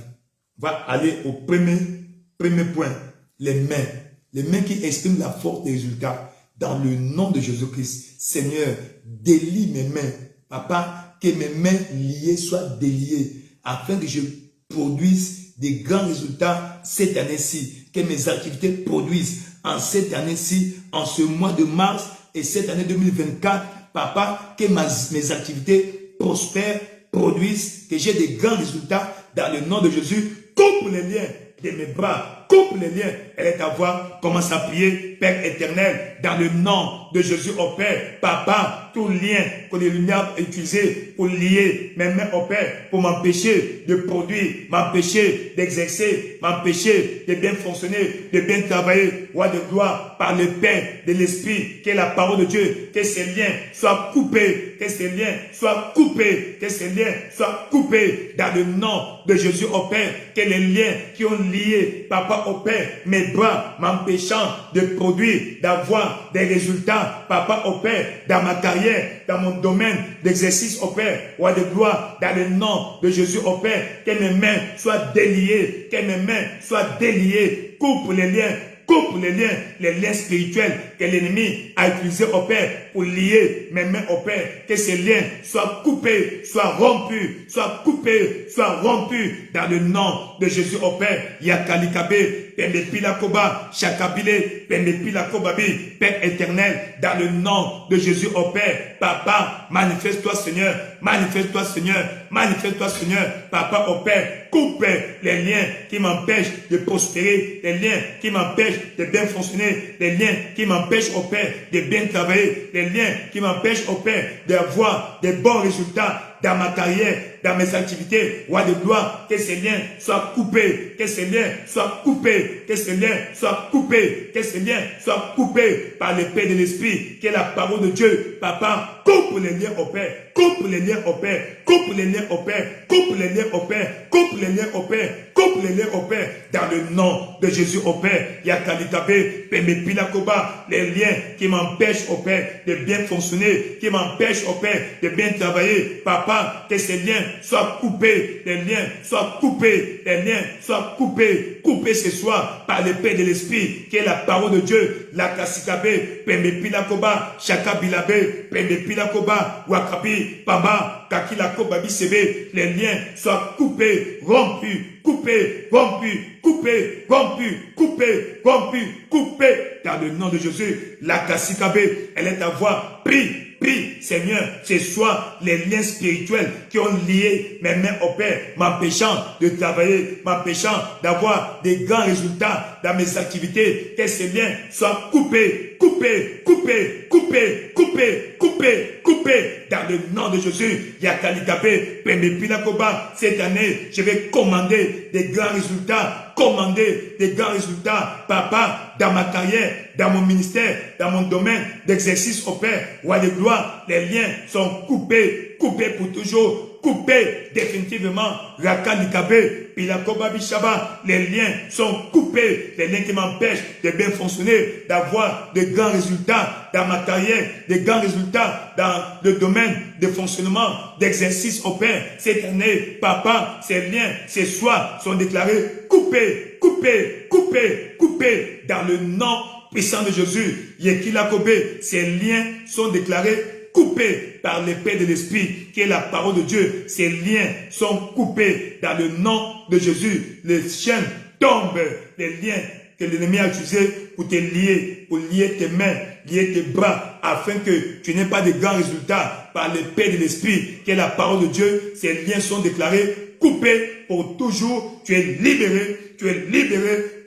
On va aller au premier point. Les mains. Les mains qui expriment la force des résultats. Dans le nom de Jésus-Christ. Seigneur, délie mes mains. Papa, que mes mains liées soient déliées. Afin que je produise des grands résultats cette année-ci. Que mes activités produisent en cette année-ci, en ce mois de mars et cette année 2024. Papa, que mes activités prospèrent, produisent, que j'ai des grands résultats dans le nom de Jésus. Coupe les liens de mes bras, coupe les liens. Elle est à voir, commence à prier, Père éternel, dans le nom de Jésus au Père. Papa, tout lien que les lumières utilisées pour lier mes mains au Père, pour m'empêcher de produire, m'empêcher d'exercer, m'empêcher de bien fonctionner, de bien travailler, roi de gloire, par le Père de l'Esprit, qui est la parole de Dieu, que ces liens soient coupés, que ces liens soient coupés, que ces liens soient coupés, dans le nom de Jésus au Père, que les liens qui ont lié, papa au Père, mes bras, m'empêchant de produire, d'avoir des résultats, papa au Père, dans ma carrière, dans mon domaine d'exercice au Père, roi de gloire, dans le nom de Jésus au Père, que mes mains soient déliées, que mes mains soient déliées, coupe les liens spirituels que l'ennemi a utilisés au Père pour lier mes mains au Père, que ces liens soient coupés, soient rompus, dans le nom de Jésus au Père. Yakalikabe, Pendepilakoba, Chakabile, Pendepilakobabi, Père éternel, dans le nom de Jésus au Père. Papa, manifeste-toi Seigneur, manifeste-toi Seigneur, manifeste-toi Seigneur, Papa au Père. Coupe les liens qui m'empêchent de prospérer, les liens qui m'empêchent de bien fonctionner, les liens qui m'empêchent au Père de bien travailler, les liens qui m'empêchent au Père d'avoir des bons résultats dans ma carrière, dans mes activités, roi de gloire, que ces liens soient coupés, que ces liens soient coupés, que ces liens soient coupés, que ces liens soient coupés par l'épée de l'Esprit, qui est la parole de Dieu. Papa, coupe les liens au Père, coupe les liens au Père, coupe les liens au Père, coupe les liens au Père, coupe les liens au Père, coupe les liens au Père, dans le nom de Jésus au Père. Yakalitabe, Pemepilakoba, les liens qui m'empêchent au Père de bien fonctionner, qui m'empêchent au Père de bien travailler. Papa, que ces liens soient coupés, les liens soient coupés, les liens soient coupés, coupés ce soir par l'épée de l'Esprit, qui est la parole de Dieu. La Kasikabe, Pemepilakoba, Chakabilabe, Pemepilakoba, Wakabi, Pamba, Kakila Kobabi Sebe, les liens soient coupés, rompus, coupés, rompus, coupés, rompus, coupés, rompus, coupés. Dans le nom de Jésus, la Kassikabe, elle est à voir, prie. Prie, Seigneur, ce soit les liens spirituels qui ont lié mes mains au Père, m'empêchant de travailler, m'empêchant d'avoir des grands résultats dans mes activités, que ces liens soient coupés, coupés, coupés, coupés, coupés, coupés, coupés, dans le nom de Jésus. Yakalikabe, Pemepinakoba, cette année, je vais commander des grands résultats, commander des grands résultats, papa, dans ma carrière, dans mon ministère, dans mon domaine d'exercice au Père, roi de gloire, les liens sont coupés, coupés pour toujours, coupés définitivement. Rakalikabe, Pilakoba Bishaba, les liens sont coupés, les liens qui m'empêchent de bien fonctionner, d'avoir de grands résultats dans ma carrière, de grands résultats dans le domaine de fonctionnement, d'exercice au Père. Cette année, papa, ces liens, ces soirs sont déclarés coupés, coupés, coupés, coupés, dans le nom puissant de Jésus. Yekilakobe, ces liens sont déclarés coupés par l'épée de l'Esprit, qui est la parole de Dieu. Ces liens sont coupés dans le nom de Jésus. Les chaînes tombent, les liens que l'ennemi a utilisés pour te lier, pour lier tes mains, lier tes bras, afin que tu n'aies pas de grands résultats par l'épée de l'Esprit, qui est la parole de Dieu. Ces liens sont déclarés coupés pour toujours. Tu es libéré,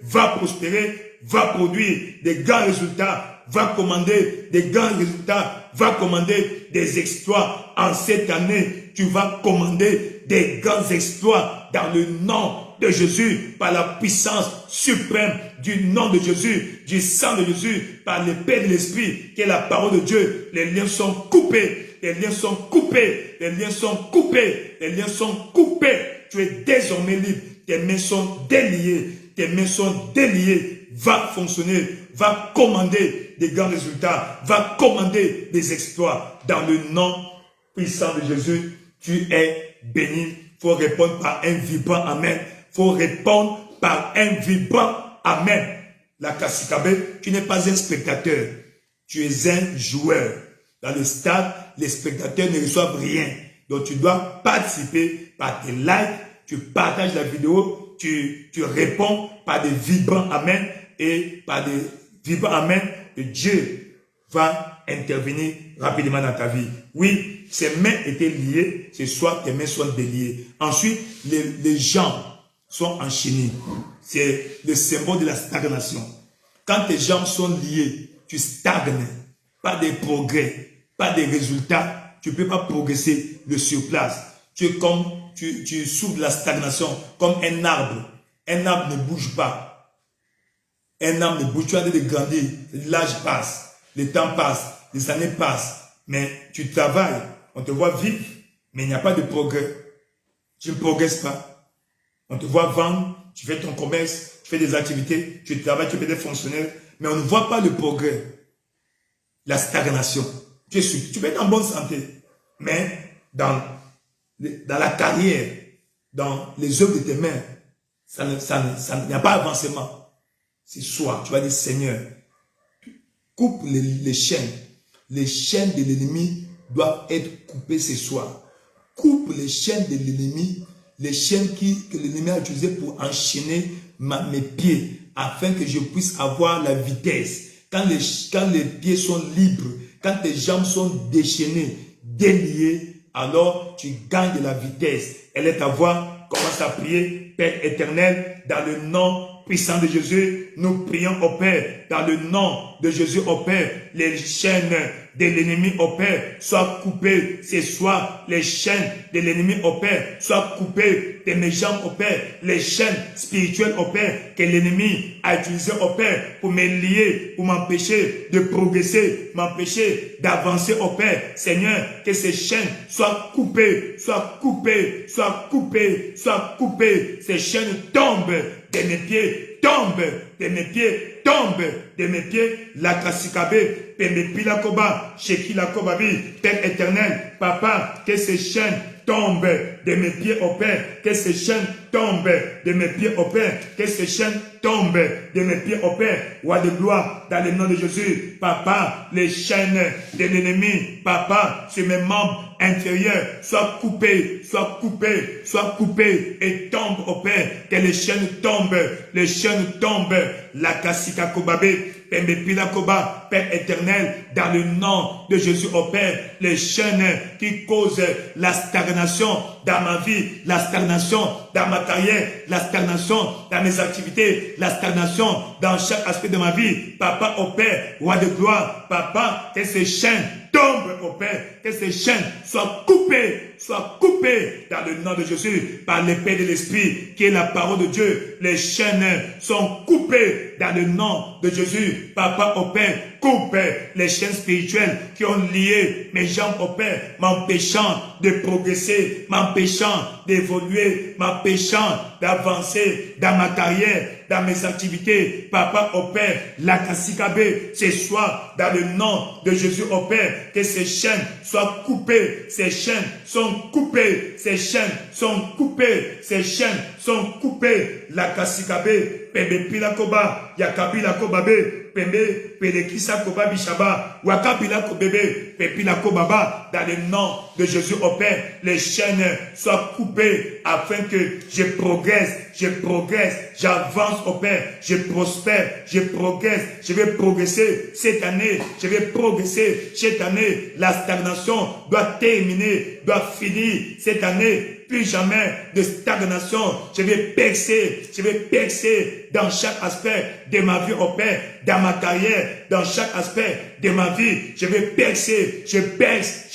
va prospérer, va produire des grands résultats, va commander des grands résultats, va commander des exploits. En cette année, tu vas commander des grands exploits dans le nom de Jésus, par la puissance suprême du nom de Jésus, du sang de Jésus, par l'épée de l'Esprit, qui est la parole de Dieu. Les liens sont coupés, les liens sont coupés, les liens sont coupés, les liens sont coupés. Tu es désormais libre, tes mains sont déliées, tes mains sont déliées. Va fonctionner, va commander des grands résultats, va commander des exploits dans le nom puissant de Jésus. Tu es béni. Il faut répondre par un vibrant Amen. Il faut répondre par un vibrant Amen. La Kassikabe, tu n'es pas un spectateur, tu es un joueur. Dans le stade, les spectateurs ne reçoivent rien. Donc tu dois participer par tes likes, tu partages la vidéo, tu réponds par des vibrants Amen. Et par des vibrants Amen, Dieu va intervenir rapidement dans ta vie. Oui, ses mains étaient liées, ce soir tes mains sont déliées. Ensuite, les jambes sont enchaînées. C'est le symbole de la stagnation. Quand tes jambes sont liées, tu stagnes. Pas de progrès, pas de résultats. Tu ne peux pas progresser de sur place. Tu es comme, tu souffres de la stagnation, comme un arbre. Un arbre ne bouge pas. Un arbre ne bouge, tu as de grandir. L'âge passe, le temps passe, les années passent. Mais tu travailles, on te voit vivre, mais il n'y a pas de progrès. Tu ne progresses pas. On te voit vendre, tu fais ton commerce, tu fais des activités, tu travailles, tu fais des fonctionnaires, mais on ne voit pas le progrès. La stagnation. Tu peux être en bonne santé, mais dans la carrière, dans les œuvres de tes mains, il n'y a pas avancement. C'est soit, tu vas dire, Seigneur, coupe les chaînes. Les chaînes de l'ennemi doivent être coupées ce soir. Coupe les chaînes de l'ennemi, les chaînes que l'ennemi a utilisées pour enchaîner mes pieds, afin que je puisse avoir la vitesse. Quand les pieds sont libres, quand tes jambes sont déchaînées, déliées, alors tu gagnes de la vitesse. Elle est à voir, commence à prier, Père éternel, dans le nom puissant de Jésus, nous prions au Père, dans le nom de Jésus au Père, les chaînes de l'ennemi au Père soient coupées ce soir, les chaînes de l'ennemi au Père soient coupées de mes jambes au Père, les chaînes spirituelles au Père que l'ennemi a utilisées au Père pour me lier, pour m'empêcher de progresser, m'empêcher d'avancer au Père. Seigneur, que ces chaînes soient coupées, soient coupées, soient coupées, soient coupées, ces chaînes tombent de mes pieds, tombent de mes pieds, tombent de mes pieds, la Kassikabe, Pemepila Koba, Shekila Kobabi, Père éternel, Papa, que ces chaînes tombent de mes pieds, ô Père. Que ces chaînes tombent de mes pieds, ô Père. Que ces chaînes tombent de mes pieds, ô Père. Roi de gloire, dans le nom de Jésus. Papa, les chaînes de l'ennemi, Papa, sur mes membres inférieurs, soient coupées, soient coupées, soient coupées et tombent, ô Père. Que les chaînes tombent, les chaînes tombent. La Kasika Kobabé. Père éternel, dans le nom de Jésus, au Père, les chaînes qui causent la stagnation dans ma vie, la stagnation dans ma carrière, la stagnation dans mes activités, la stagnation dans chaque aspect de ma vie, Papa, au Père, roi de gloire, Papa, que ces chaînes tombent, au Père, que ces chaînes soient coupées dans le nom de Jésus, par l'épée de l'Esprit, qui est la parole de Dieu. Les chaînes sont coupées dans le nom de Jésus. Papa, au Père, coupe les chaînes spirituelles qui ont lié mes jambes, au Père, m'empêchant de progresser, m'empêchant d'évoluer, m'empêchant d'avancer dans ma carrière, dans mes activités. Papa, au Père, la Kassikabé, ce soir, dans le nom de Jésus, au Père, que ces chaînes soient coupées, ces chaînes sont coupées, ces chaînes sont coupées, ces chaînes sont coupées. La Kassikabé, Pembe Pilakoba, Yakabila Kobabe, Pembe, Pelekisa Koba Bishaba, Wakabila Kobebe, Pepila Kobaba, dans le nom de Jésus, au Père, les chaînes soient coupées afin que je progresse, j'avance, au Père, je prospère, je progresse, je vais progresser cette année, je vais progresser cette année. La stagnation doit terminer, doit finir cette année. Plus jamais de stagnation. Je vais percer dans chaque aspect de ma vie, au Père, dans ma carrière, dans chaque aspect de ma vie. Je vais percer, je perce.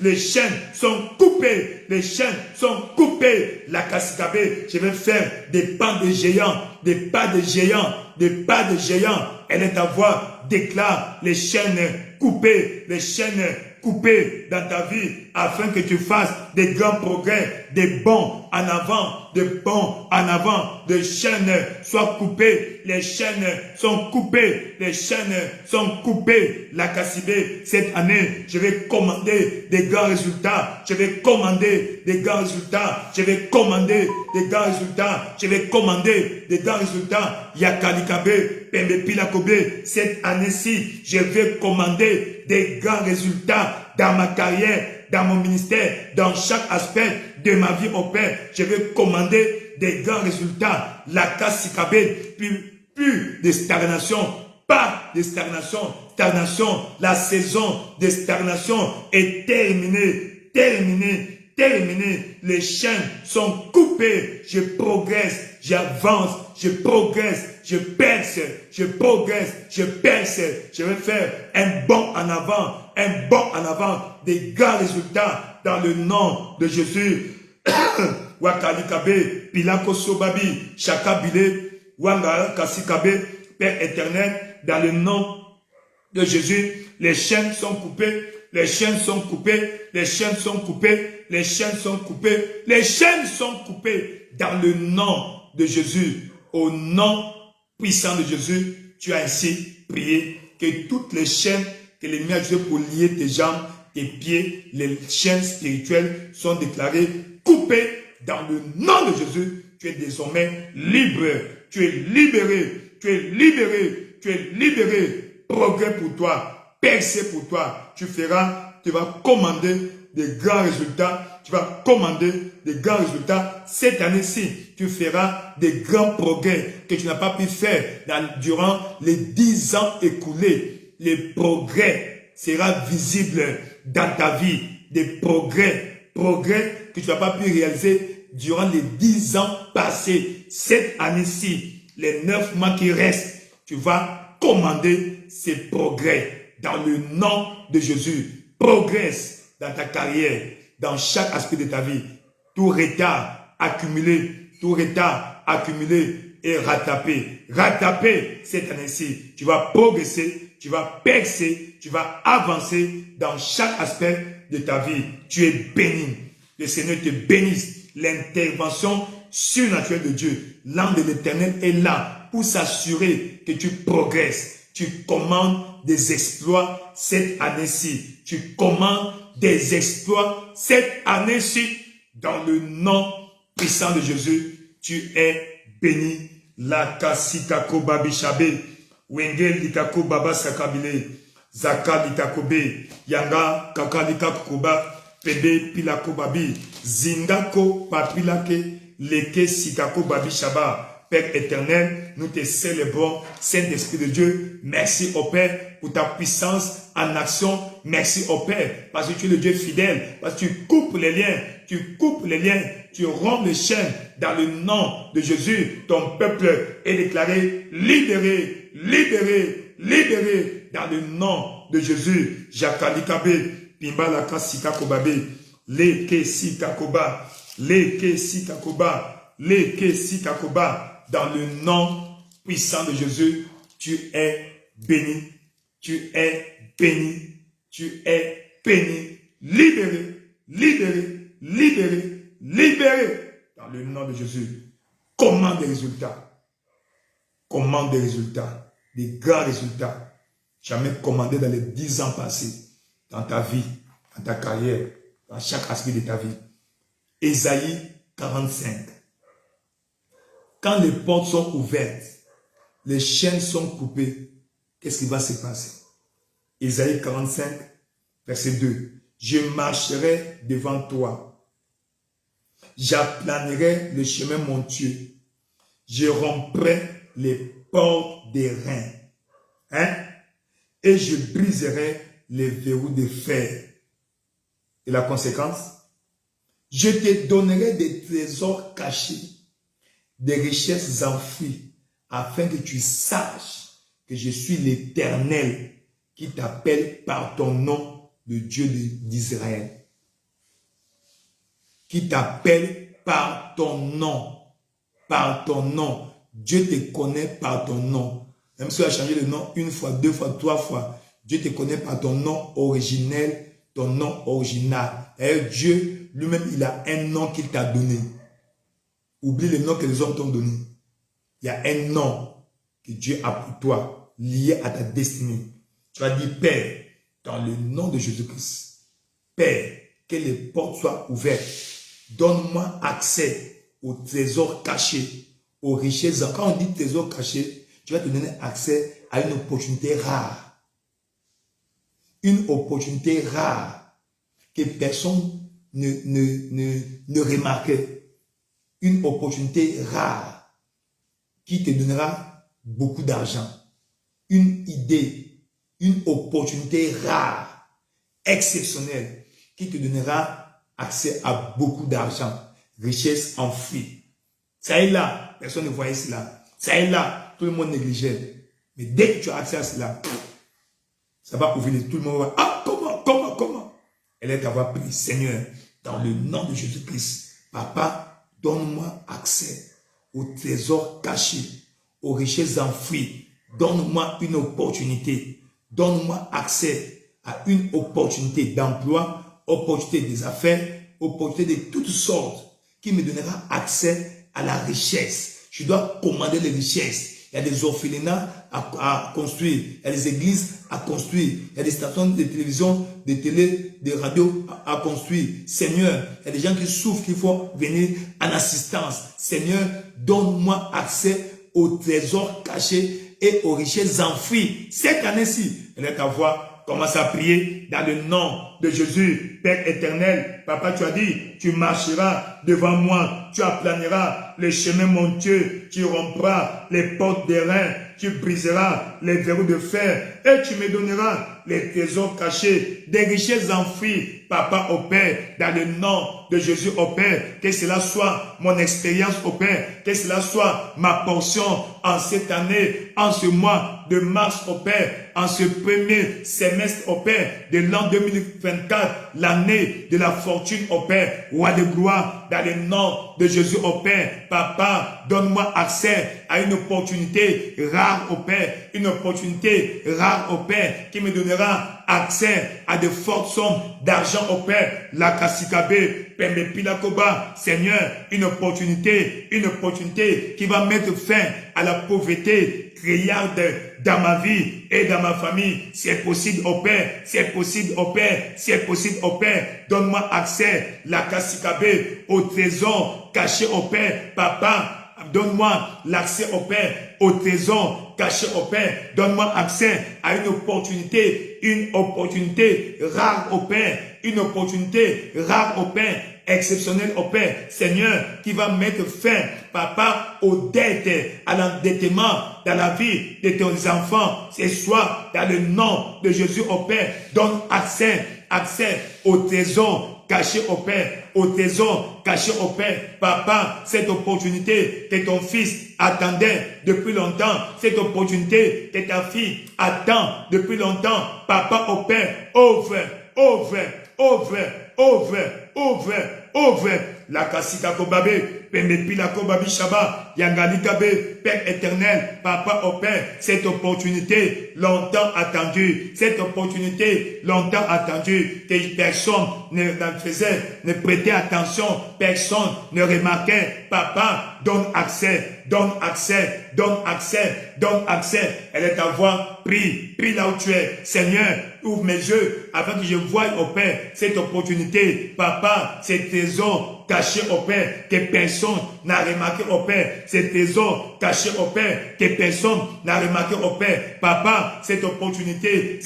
Les chaînes sont coupées, les chaînes sont coupées. La Kassikabé, je vais faire des pas de géants, des pas de géants, des pas de géants. Elle est ta voix, déclare les chaînes coupées, les chaînes coupées dans ta vie, afin que tu fasses des grands progrès, des bons en avant, des bons en avant. Les chaînes soient coupées, les chaînes sont coupées, les chaînes sont coupées. La Kassibé, cette année, je vais commander des grands résultats, je vais commander des grands résultats, je vais commander des grands résultats, je vais commander des grands résultats. Yakalikabe, Pembe Pilakobe, cette année-ci, je vais commander des grands résultats dans ma carrière, dans mon ministère, dans chaque aspect de ma vie, au Père. Je vais commander des grands résultats. La Kassikabé, plus de stagnation, pas de stagnation. La saison de stagnation est terminée. Les chaînes sont coupées. Je progresse, j'avance, je progresse, je perce. Je vais faire un bond en avant, des grands résultats dans le nom de Jésus. Wakalikabe, Pilako Sobabi, Chakabile, Wanga Kasikabe, Père éternel, dans le nom de Jésus, les chaînes sont coupées, les chaînes sont coupées, les chaînes sont coupées, les chaînes sont coupées, les chaînes sont coupées dans le nom de Jésus. Au nom puissant de Jésus, tu as ainsi prié que toutes les chaînes que l'ennemi a utilisées pour lier tes jambes, tes pieds, les chaînes spirituelles sont déclarées coupées dans le nom de Jésus. Tu es désormais libre, tu es libéré, tu es libéré, tu es libéré. Progrès pour toi, percée pour toi. Tu vas commander des grands résultats. Tu vas commander des grands résultats. Cette année-ci, tu feras des grands progrès que tu n'as pas pu faire durant les 10 ans écoulés. Les progrès seront visibles dans ta vie. Des progrès que tu n'as pas pu réaliser durant les 10 ans passés. Cette année-ci, les 9 mois qui restent, tu vas commander ces progrès dans le nom de Jésus. Progresse dans ta carrière, dans chaque aspect de ta vie. Tout retard accumulé et rattrapé cette année-ci. Tu vas progresser, tu vas percer, tu vas avancer dans chaque aspect de ta vie. Tu es béni. Le Seigneur te bénisse. L'intervention surnaturelle de Dieu, l'ange de l'Éternel est là pour s'assurer que tu progresses. tu commandes des exploits cette année-ci. Tu commandes des exploits cette année-ci. Dans le nom puissant de Jésus, tu es béni. La kasikako babishabe, wengel likako baba sakabile, zaka litakobe, yanga kakalika koba, pebe pilako babi, zingako papilake, leke sikako babishaba. Père éternel, nous te célébrons, Saint-Esprit de Dieu. Merci au Père pour ta puissance en action. Merci au Père parce que tu es le Dieu fidèle, parce que tu coupes les liens, tu rompes les chaînes. Dans le nom de Jésus, ton peuple est déclaré libéré, libéré, libéré. Dans le nom de Jésus, Jakalikabe, Pimbalaka Sikakobabe, Leke Sikakoba, Leke Sikakoba, Leke Sikakoba. Dans le nom puissant de Jésus, tu es béni, tu es béni, tu es béni, libéré, libéré, libéré, libéré. Dans le nom de Jésus, commande des résultats, commande des résultats, des grands résultats, jamais commandé dans les 10 ans passés, dans ta vie, dans ta carrière, dans chaque aspect de ta vie. Ésaïe 45. Quand les portes sont ouvertes, les chaînes sont coupées, qu'est-ce qui va se passer? Ésaïe 45, verset 2. Je marcherai devant toi. J'aplanerai le chemin montueux. Je romprai les portes des reins. Et je briserai les verrous de fer. Et la conséquence? Je te donnerai des trésors cachés, des richesses enfouies, afin que tu saches que je suis l'Éternel qui t'appelle par ton nom, le Dieu d'Israël. Qui t'appelle par ton nom. Par ton nom. Dieu te connaît par ton nom. Même si tu as changé le nom une fois, deux fois, trois fois, Dieu te connaît par ton nom originel, ton nom original. Et Dieu, lui-même, il a un nom qu'il t'a donné. Oublie le nom que les hommes t'ont donné. Il y a un nom que Dieu a pour toi, lié à ta destinée. Tu vas dire, Père, dans le nom de Jésus-Christ, Père, que les portes soient ouvertes. Donne-moi accès aux trésors cachés, aux richesses. Quand on dit trésors cachés, tu vas te donner accès à une opportunité rare. Une opportunité rare que personne ne remarquait. Une opportunité rare qui te donnera beaucoup d'argent. Une idée, une opportunité rare, exceptionnelle, qui te donnera accès à beaucoup d'argent, richesse enfouie. Ça est là, personne ne voyait cela. Ça est là, tout le monde négligeait. Mais dès que tu as accès à cela, ça va ouvrir, tout le monde va, ah, comment? Elle est d'avoir pris, Seigneur, dans le nom de Jésus-Christ, Papa, donne-moi accès aux trésors cachés, aux richesses enfouies. Donne-moi une opportunité. Donne-moi accès à une opportunité d'emploi, opportunité des affaires, opportunité de toutes sortes qui me donnera accès à la richesse. Je dois commander les richesses. Il y a des orphelinats à construire. Il y a des églises à construire. Il y a des stations de télévision, de télé, de radio à construire. Seigneur, il y a des gens qui souffrent, qu'il faut venir en assistance. Seigneur, donne-moi accès aux trésors cachés et aux richesses enfouies. Cette année-ci, elle est ta voix. Commence à prier dans le nom de Jésus. Père éternel, Papa, tu as dit, tu marcheras devant moi, tu aplaneras les chemins montueux, tu rompras les portes des reins, tu briseras les verrous de fer et tu me donneras les trésors cachés, des richesses enfouies, Papa, au Père, dans le nom de Jésus, au Père, que cela soit mon expérience, au Père, que cela soit ma portion en cette année, en ce mois de mars, au Père, en ce premier semestre, au Père, de l'an 2024, l'année de la fortune, au Père, roi de gloire, dans le nom de Jésus, au Père. Papa, donne-moi accès à une opportunité rare, au Père, une opportunité rare, au Père, qui me donnera accès à de fortes sommes d'argent, au Père. La Kassikabe, Pembe Pilakoba, Seigneur, une opportunité qui va mettre fin à la pauvreté criarde dans ma vie et dans ma famille. Si c'est possible, au Père, si c'est possible, au Père, si c'est possible, au Père, donne-moi accès, la Kassikabe, au trésor caché au Père, Papa. Donne-moi l'accès au Père, au trésor caché au Père. Donne-moi accès à une opportunité rare au Père, une opportunité rare au Père, exceptionnelle au Père. Seigneur, qui va mettre fin, Papa, aux dettes, à l'endettement dans la vie de tes enfants. Ce soir, dans le nom de Jésus au Père, donne accès au trésor caché au Père, au trésor caché au Père. Papa, cette opportunité que ton fils attendait depuis longtemps, cette opportunité que ta fille attend depuis longtemps. Papa, au Père, ouvre la kasika kobabe, pembe pila kobabi shaba, yangalikabe, Père éternel, Papa au Père, cette opportunité longtemps attendue, que personne ne prêtait attention, personne ne remarquait. Papa, donne accès. Elle est ta voix, prie là où tu es. Seigneur, ouvre mes yeux afin que je voie au Père cette opportunité. Papa, ces trésors cachés au Père, que personne n'a remarqué au Père. Ces trésors cachés au Père, que personne n'a remarqué au Père. Papa, cette opportunité,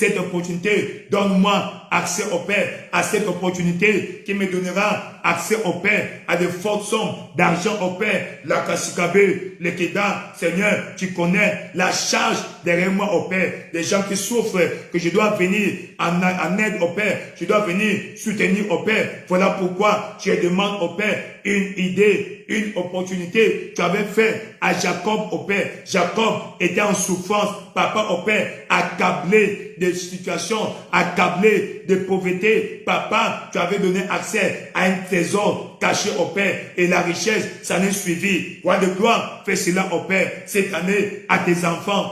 donne-moi accès au Père, à cette opportunité qui me donnera accès au Père, à de fortes sommes d'argent au Père. La Kassikabe, le Keda, Seigneur, tu connais la charge derrière moi au Père, des gens qui souffrent, que je dois venir en aide au Père, je dois venir soutenir au Père. Voilà pourquoi je demande au Père une idée, une opportunité. Tu avais fait à Jacob au Père. Jacob était en souffrance, Papa au Père, accablé de situations, accablé de pauvreté. Papa, tu avais donné accès à un trésor caché au Père et la richesse s'en est suivie. Roi de gloire, fais cela au Père cette année à tes enfants,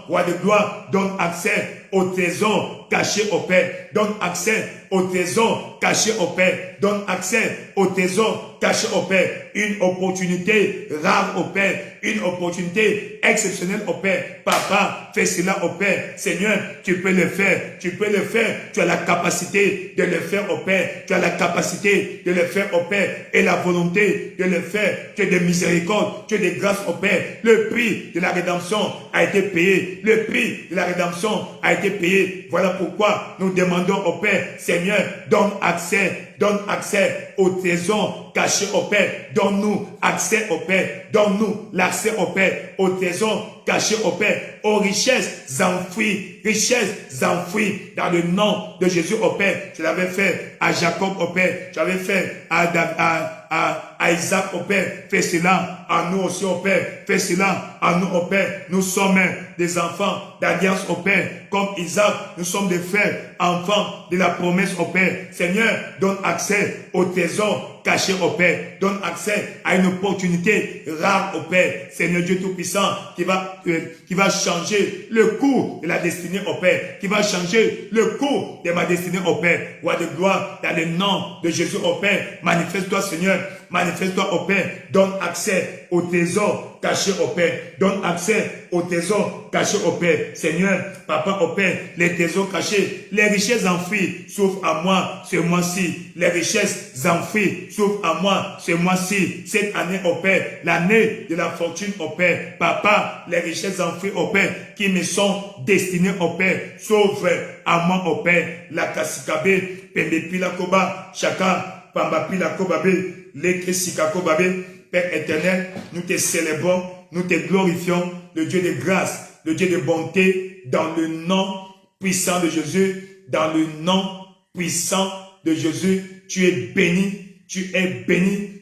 Roi de gloire, donne accès au trésor caché au Père, donne accès au trésor caché au Père, donne accès au trésor caché au Père, une opportunité rare au Père, une opportunité exceptionnelle au Père. Papa, fais cela au Père. Seigneur, tu peux le faire, tu as la capacité de le faire au Père, tu as la capacité de le faire au Père et la volonté de le faire. Tu es de miséricorde, tu es de grâce au Père. Le prix de la rédemption a été payé, Voilà pourquoi nous demandons au Père, Seigneur, donne accès au trésor caché au Père. Donne-nous accès au Père. Donne-nous l'accès au Père, au trésor caché au Père, aux richesses enfouies dans le nom de Jésus au Père. Tu l'avais fait à Jacob au Père. Tu l'avais fait à Isaac au Père. Fais cela à nous aussi au Père. Fais cela à nous au Père. Nous sommes des enfants d'alliance au Père. Comme Isaac, nous sommes des frères, enfants de la promesse au Père. Seigneur, donne accès au trésor caché au Père. Donne accès à une opportunité rare au Père. Seigneur Dieu Tout-Puissant, qui va changer le cours de la destinée au Père. Qui va changer le cours de ma destinée au Père. Roi de gloire, dans le nom de Jésus au Père. Manifeste-toi, Seigneur. Manifeste-toi au Père. Donne accès au trésor caché au Père. Donne accès au trésor caché au Père. Seigneur, Papa au Père, les trésors cachés, les richesses enfouies, s'ouvrent à moi ce mois-ci. Les richesses enfouies s'ouvrent à moi ce mois-ci. Cette année au Père, l'année de la fortune au Père. Papa, les richesses enfouies au Père qui me sont destinées au Père, s'ouvrent à moi au Père. La Kassikabe, Pembe Pila Koba, Chaka, Pamba Pila Kobabe, Leke Sika Kobabe. Père éternel, nous te célébrons, nous te glorifions, le Dieu de grâce, le Dieu de bonté, dans le nom puissant de Jésus, dans le nom puissant de Jésus. Tu es béni,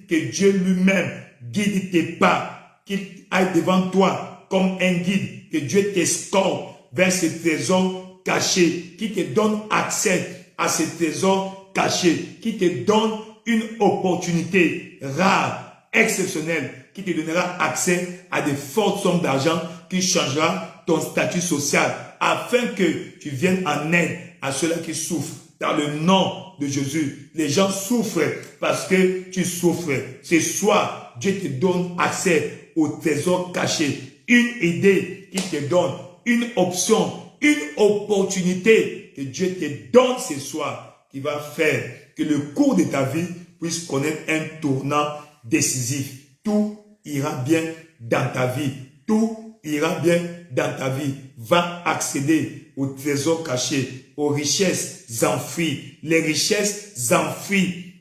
que Dieu lui-même guide tes pas, qu'il aille devant toi comme un guide, que Dieu t'escorte vers ces trésors cachés, qui te donne accès à ces trésors cachés, qui te donne une opportunité rare, exceptionnelle, qui te donnera accès à de fortes sommes d'argent qui changera ton statut social afin que tu viennes en aide à ceux-là qui souffrent dans le nom de Jésus. Les gens souffrent parce que tu souffres. Ce soir, Dieu te donne accès au trésor caché. Une idée qui te donne, une option, une opportunité que Dieu te donne ce soir qui va faire que le cours de ta vie puisse connaître un tournant décisif. Tout ira bien dans ta vie. Tout ira bien dans ta vie. Va accéder au trésor caché, aux richesses enfouies. Les richesses enfouies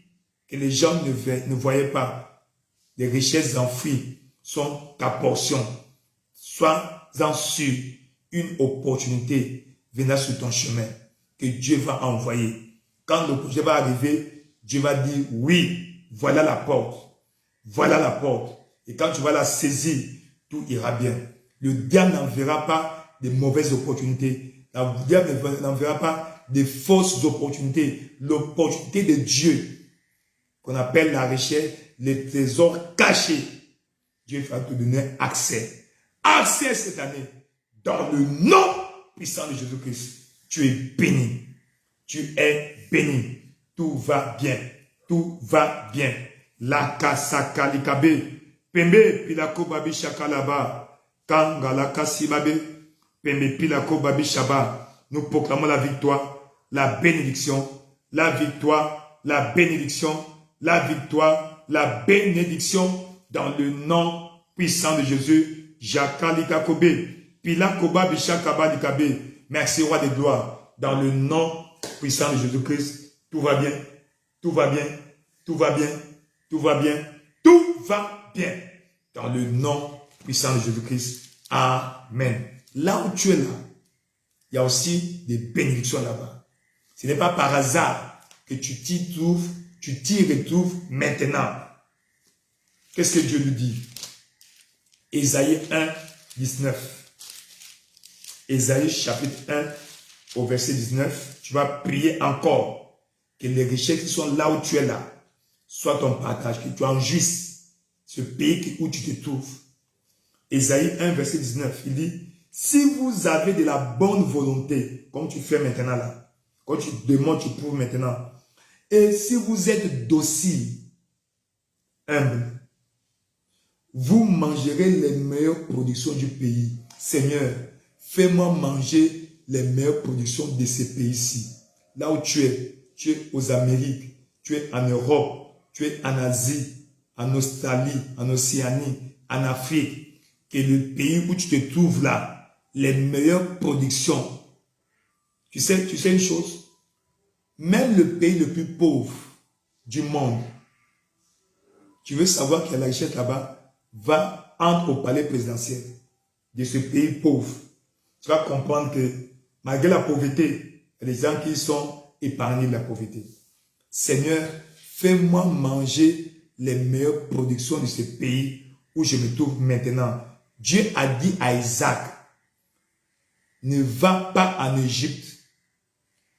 que les gens ne voyaient pas. Les richesses enfouies sont ta portion. Sois-en sûr, une opportunité viendra sur ton chemin que Dieu va envoyer. Quand l'opportunité va arriver, Dieu va dire oui, voilà la porte. Voilà la porte. Et quand tu vas la saisir, tout ira bien. Le diable n'enverra pas de mauvaises opportunités. Le diable n'enverra pas de fausses opportunités. L'opportunité de Dieu, qu'on appelle la richesse, les trésors cachés, Dieu va te donner accès. Accès cette année. Dans le nom puissant de Jésus-Christ. Tu es béni. Tu es béni. Tout va bien. Tout va bien. La kasaka likabe. Pembe pilako babi shakalaba. Kanga la kasibabe. Pembe pilako babi shaba. Nous proclamons la victoire, la bénédiction, la victoire, la bénédiction, la victoire, la bénédiction dans le nom puissant de Jésus. Jakalika Kobe, Pilakoba Bishakaba Likabe. Merci, roi de gloire. Dans le nom puissant de Jésus-Christ, tout va bien, tout va bien, tout va bien, tout va bien, tout va bien. Dans le nom puissant de Jésus-Christ. Amen. Là où tu es là, il y a aussi des bénédictions là-bas. Ce n'est pas par hasard que tu t'y retrouves maintenant. Qu'est-ce que Dieu nous dit? Ésaïe 1, 19. Ésaïe chapitre 1, au verset 19. Tu vas prier encore que les richesses qui sont là où tu es là soient ton partage, que tu en jouisses ce pays où tu te trouves. Ésaïe 1, verset 19. Il dit, si vous avez de la bonne volonté, comme tu fais maintenant là, quand tu demandes, tu prouves maintenant, et si vous êtes docile, humble, vous mangerez les meilleures productions du pays. Seigneur, fais-moi manger les meilleures productions de ce pays-ci. Là où tu es aux Amériques, tu es en Europe, tu es en Asie, en Australie, en Océanie, en Afrique. Que le pays où tu te trouves là, les meilleures productions. Tu sais une chose? Même le pays le plus pauvre du monde, tu veux savoir qu'il y a la richesse là-bas, va entre au palais présidentiel de ce pays pauvre. Tu vas comprendre que malgré la pauvreté, il y a des gens qui sont épargnés de la pauvreté. Seigneur, fais-moi manger les meilleures productions de ce pays où je me trouve maintenant. Dieu a dit à Isaac, ne va pas en Égypte,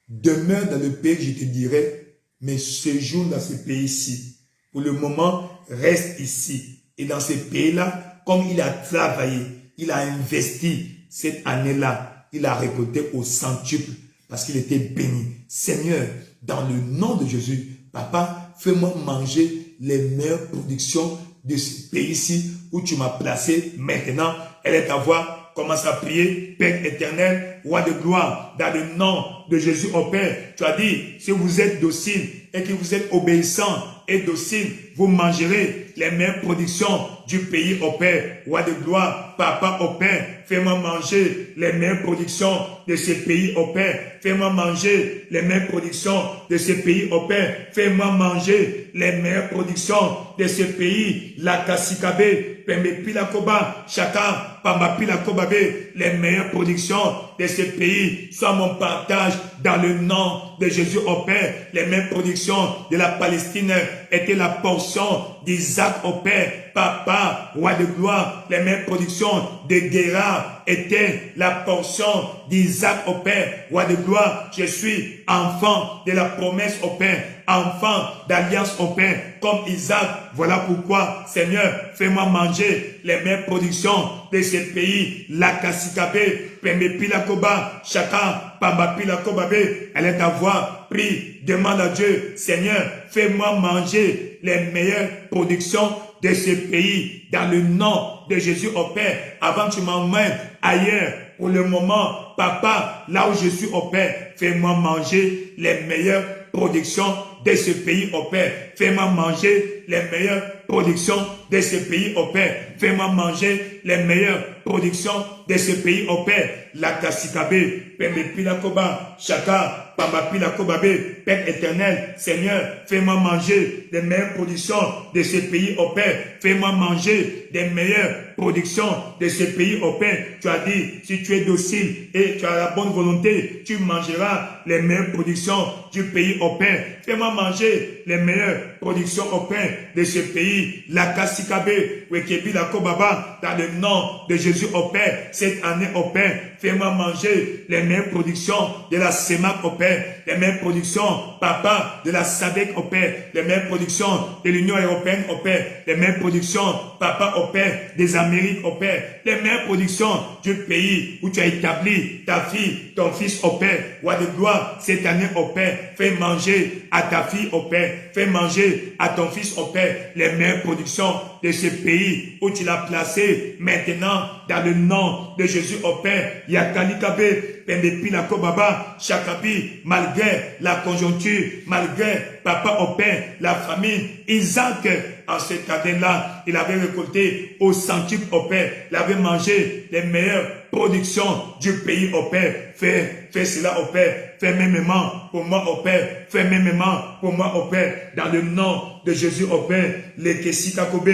demeure dans le pays que je te dirai, mais séjourne dans ce pays-ci. Pour le moment, reste ici. Et dans ce pays-là, comme il a travaillé, il a investi cette année-là, il a récolté au centuple parce qu'il était béni. Seigneur, dans le nom de Jésus, Papa, fais-moi manger les meilleures productions de ce pays-ci où tu m'as placé maintenant. Elle est ta voix. Commence à prier, Père éternel, roi de gloire, dans le nom de Jésus au Père. Tu as dit, si vous êtes docile et que vous êtes obéissant et docile, vous mangerez les meilleures productions du pays au Père. Roi de gloire, Papa au Père, fais-moi manger les meilleures productions de ce pays au Père. Fais-moi manger les meilleures productions de ce pays au Père. Fais-moi manger les meilleures productions de ce pays. La Kasikabe, Pembe Pilakoba, Chaka, Pamba Pilakobabe, les meilleures productions de ce pays soient mon partage dans le nom de Jésus au Père. Les meilleures productions de la Palestine étaient la portion d'Isaac au Père, Papa, roi de gloire, les meilleures productions de Guérard étaient la portion d'Isaac au Père, roi de gloire. Je suis enfant de la promesse au Père, enfant d'alliance au Père, comme Isaac. Voilà pourquoi, Seigneur, fais-moi manger les meilleures productions de ce pays. La Kassikabe, Pembepilakoba, Chaka, Pambapilakobabe. Elle est à voix, prie, demande à Dieu, Seigneur, fais-moi manger les meilleures productions de ce pays, dans le nom de Jésus au Père, avant que tu m'emmènes ailleurs. Pour le moment, Papa, là où je suis au Père, fais-moi manger les meilleures productions de ce pays au Père. Fais-moi manger les meilleures productions de ce pays au Père. Fais-moi manger les meilleures productions de ce pays au Père. La Kassikabe, Pembepilakoba, Chaka, Pambapilakobabe, Père éternel, Seigneur, fais-moi manger les meilleures productions de ce pays au Père. Fais-moi manger les meilleures productions de ce pays au Père. Tu as dit, si tu es docile et tu as la bonne volonté, tu mangeras les meilleures productions du pays au Père. Fais-moi manger les meilleures productions au Père de ce pays. La Kassikabe, Wekebi la Kobaba, dans le nom de Jésus au Père, cette année au Père, fais-moi manger les meilleures productions de la SEMAC au Père, les meilleures productions, Papa, de la SADC au Père, les meilleures productions de l'Union européenne au Père, les meilleures productions, Papa au Père, des Amériques au Père, les meilleures productions du pays où tu as établi ta fille, ton fils au Père, roi de gloire, cette année au Père, fais manger à ta fille au Père, fais manger à ton fils au Père, les meilleures productions de ce pays où tu l'as placé maintenant dans le nom de Jésus au Père. Yakalikabe, Pendepilako Baba, Chakabi, malgré la conjoncture, malgré Papa au Père, la famine, Isaac, en cette année-là, il avait récolté au centuple au Père, il avait mangé les meilleures productions du pays au Père. Fais cela au Père, fais mêmement pour moi au Père, fais mêmement pour moi au Père, dans le nom de Jésus au Père. Les Kessikakobe,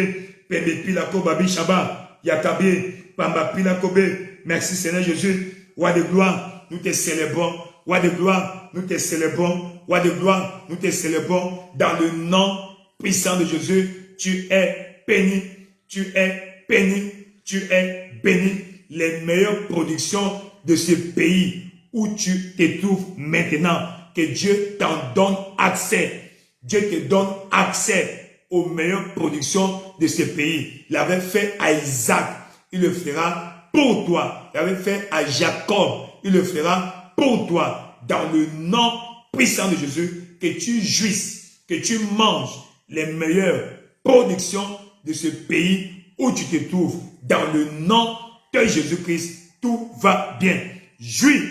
Pendepilako Babi Shaba, Yakabe, Pambapilakobe. Merci Seigneur Jésus, roi de gloire, nous te célébrons, roi de gloire, nous te célébrons, roi de gloire, nous te célébrons, dans le nom puissant de Jésus. Tu es béni, tu es béni, tu es béni. Les meilleures productions de ce pays où tu te trouves maintenant, que Dieu t'en donne accès. Dieu te donne accès aux meilleures productions de ce pays. Il avait fait à Isaac, il le fera pour toi. Il avait fait à Jacob, il le fera pour toi. Dans le nom puissant de Jésus, que tu jouisses, que tu manges les meilleures productions de ce pays où tu te trouves. Dans le nom de Jésus-Christ, tout va bien. Jouis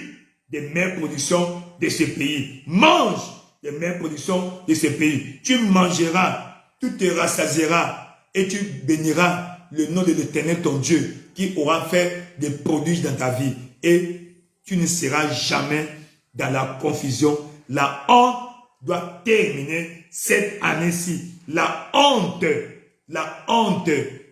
des meilleures productions de ce pays. Mange les meilleures productions de ce pays. Tu mangeras, tu te rassasieras et tu béniras le nom de l'Éternel ton Dieu qui aura fait des prodiges dans ta vie. Et tu ne seras jamais dans la confusion. La honte doit terminer cette année-ci. La honte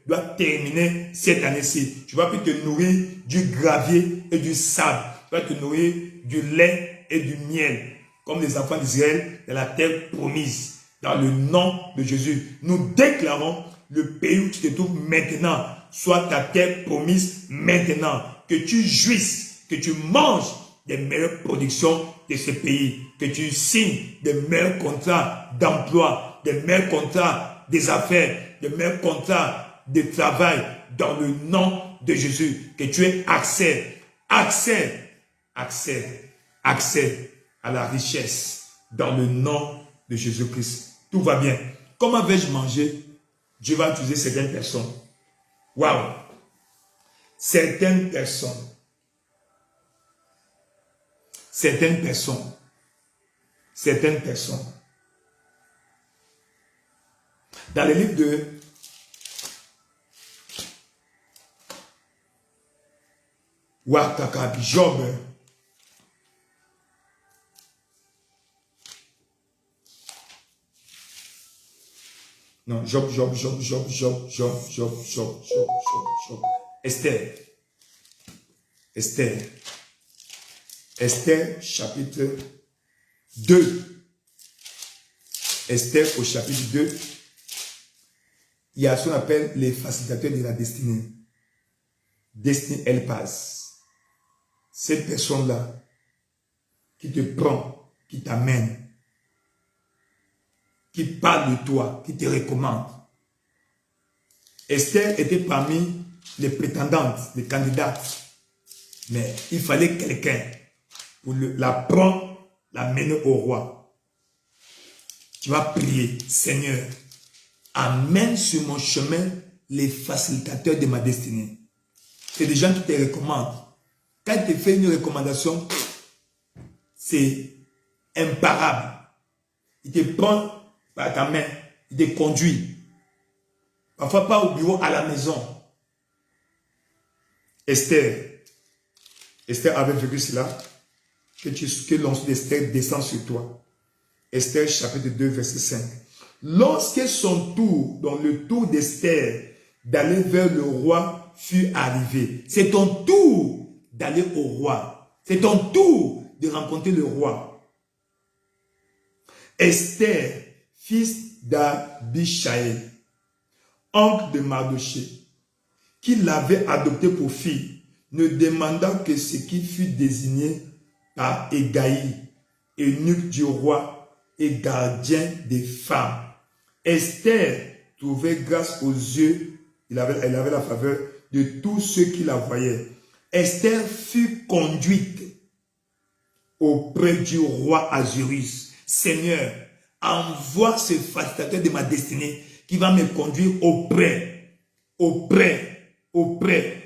doit terminer cette année-ci. Tu vas plus te nourrir du gravier et du sable. Tu vas te nourrir du lait et du miel, comme les enfants d'Israël dans la terre promise. Dans le nom de Jésus, nous déclarons le pays où tu te trouves maintenant, soit ta terre promise maintenant. Que tu jouisses, que tu manges des meilleures productions de ce pays, que tu signes des meilleurs contrats d'emploi, des meilleurs contrats des affaires, des meilleurs contrats de travail, dans le nom de Jésus, que tu aies accès à la richesse, dans le nom de Jésus-Christ. Tout va bien. Comment vais-je manger? Dieu va utiliser certaines personnes. Waouh! Certaines personnes. Dans le livre de Job, non, Job. Esther, chapitre 2. Esther au chapitre 2. il y a ce qu'on appelle les facilitateurs de la destinée. Destinée, elle passe. Cette personne-là qui te prend, qui t'amène, qui parle de toi, qui te recommande. Esther était parmi les prétendantes, les candidates. Mais il fallait quelqu'un pour la prendre, la mener au roi. Tu vas prier, Seigneur, amène sur mon chemin les facilitateurs de ma destinée. C'est des gens qui te recommandent. Quand il te fait une recommandation, c'est imparable. Il te prend par ta main, il te conduit. Parfois pas au bureau, à la maison. Esther avait vécu cela, que l'onction d'Esther descend sur toi. Esther chapitre 2 verset 5. Lorsque son tour, dans le tour d'Esther, d'aller vers le roi fut arrivé. C'est ton tour d'aller au roi. C'est ton tour de rencontrer le roi. Esther, fils d'Abishaïl, oncle de Mardoché, qui l'avait adopté pour fille, ne demanda que ce qui fut désigné par Hégaï, eunuque du roi et gardien des femmes. Esther trouvait grâce aux yeux, elle avait la faveur de tous ceux qui la voyaient. Esther fut conduite auprès du roi Ahasuérus. Seigneur, envoie ce facilitateur de ma destinée qui va me conduire auprès.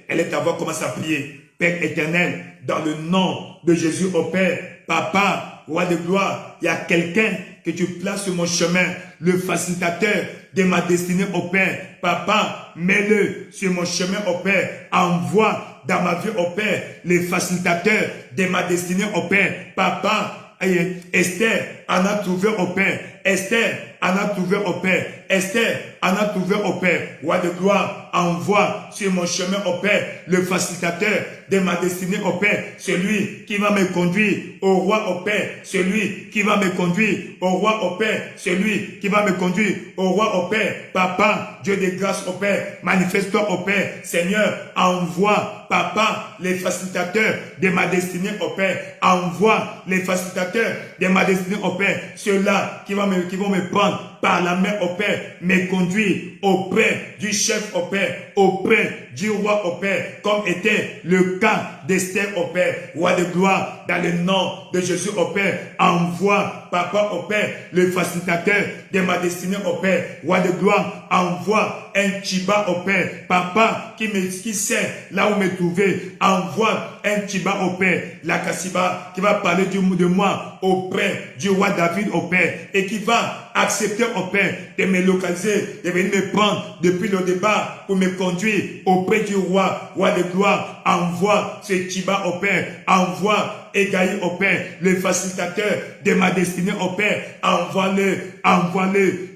Elle est à voir comment ça prier. Père éternel, dans le nom de Jésus au Père, Papa, roi de gloire, il y a quelqu'un que tu places sur mon chemin, le facilitateur de ma destinée au Père. Papa, mets-le sur mon chemin au Père. Envoie dans ma vie au Père les facilitateurs de ma destinée au Père. Papa, Esther en a trouvé au Père. Esther en a trouvé au Père. Esther en a trouvé au Père. Roi de gloire, envoie sur mon chemin au Père le facilitateur de ma destinée au Père. Celui qui va me conduire au roi au Père. Celui qui va me conduire au roi au Père. Celui qui va me conduire au roi au Père. Papa, Dieu de grâce au Père, manifeste-toi au Père. Seigneur, envoie, Papa, les facilitateurs de ma destinée au Père. Envoie les facilitateurs de ma destinée au Père. Ceux-là qui vont me prendre par la main au Père, me conduire auprès du chef au Père, auprès du roi au Père, comme était le cas d'Esther au Père. Roi de gloire, dans le nom de Jésus au Père, envoie, Papa au Père, le facilitateur de ma destinée au Père. Roi de gloire, envoie un Chiba au Père. Papa, qui sait là où me trouver, envoie un Chiba au Père. La Kassiba, qui va parler de moi auprès du roi David au Père, et qui va accepter au Père de me localiser, de venir me prendre depuis le départ pour me conduire auprès du roi, roi de gloire. Envoie ce Chiba au Père, envoie Hégaï au Père, le facilitateur de ma destinée au Père. Envoie-le